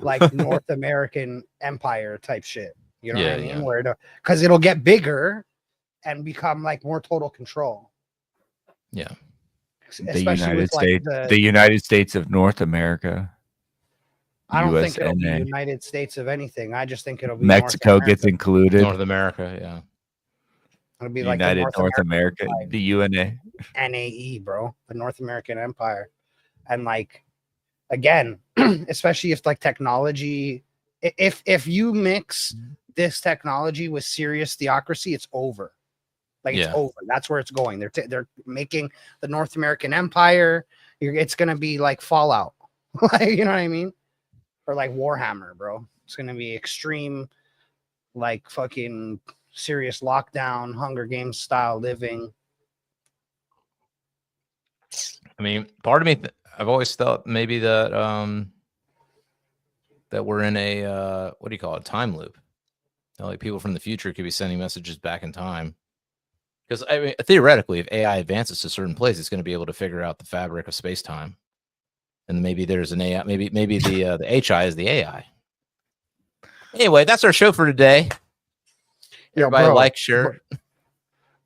like North American empire type shit. You know what I mean? Yeah. Because it'll get bigger and become like more total control. Yeah. The United States, the United States of North America. I don't think it'll be USNA. United States of anything. I just think it'll be Mexico gets included. North America, yeah. It'll be like United the North America, the UNA. NAE, bro, the North American Empire. And like, again, especially if like technology, if you mix this technology with serious theocracy, it's over. Like it's over. That's where it's going. They're making the North American Empire. It's gonna be like Fallout, like, you know what I mean, or like Warhammer, bro. It's gonna be extreme, like fucking serious lockdown, Hunger Games style living. I mean, part of me, I've always thought maybe that that we're in a what do you call it, time loop. Like people from the future could be sending messages back in time. Because I mean, theoretically, if AI advances to a certain place, it's going to be able to figure out the fabric of space time, and maybe there's an AI. Maybe the HI is the AI. Anyway, that's our show for today. Everybody like, share.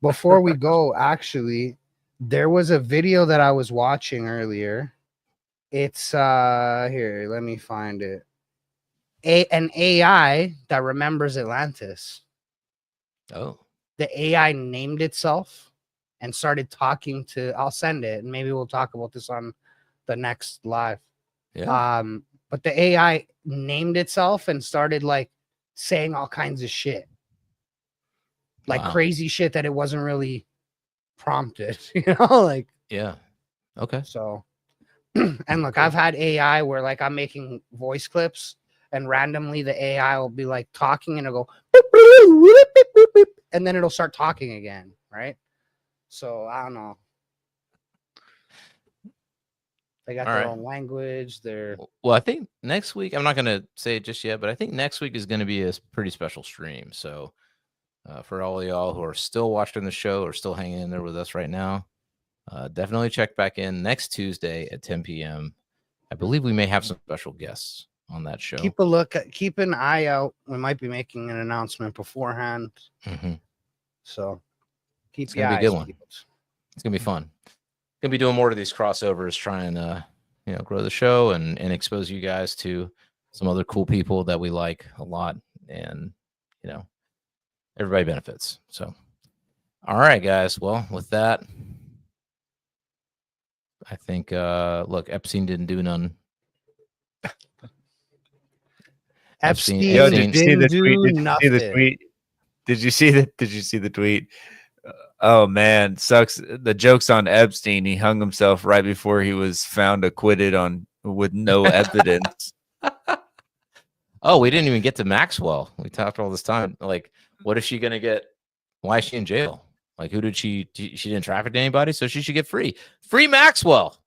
Before we go, actually, there was a video that I was watching earlier. It's here. Let me find it. An AI that remembers Atlantis. Oh. The AI named itself and started talking to, I'll send it and maybe we'll talk about this on the next live. Yeah. But the AI named itself and started like saying all kinds of shit. Like crazy shit that it wasn't really prompted, you know, like, yeah. Okay. So, and look, I've had AI where like I'm making voice clips and randomly the AI will be like talking and it'll go, and then it'll start talking again, right? So I don't know. They got their own language. Well, I think next week, I'm not going to say it just yet, but I think next week is going to be a pretty special stream. So for all of y'all who are still watching the show or still hanging in there with us right now, definitely check back in next Tuesday at 10 p.m. I believe we may have some special guests on that show. Keep an eye out. We might be making an announcement beforehand. Mm-hmm. So it's gonna be a good one. It's gonna be fun. Gonna be doing more of these crossovers, trying to grow the show and expose you guys to some other cool people that we like a lot, and everybody benefits. So, all right, guys. Well, with that, I think look, Epstein didn't do none. Epstein didn't do nothing. Did you see the tweet? Oh man, sucks. The joke's on Epstein. He hung himself right before he was found acquitted with no evidence. Oh, we didn't even get to Maxwell. We talked all this time. Like, what is she gonna get? Why is she in jail? Like, who did she didn't traffic to anybody, so she should get free Maxwell.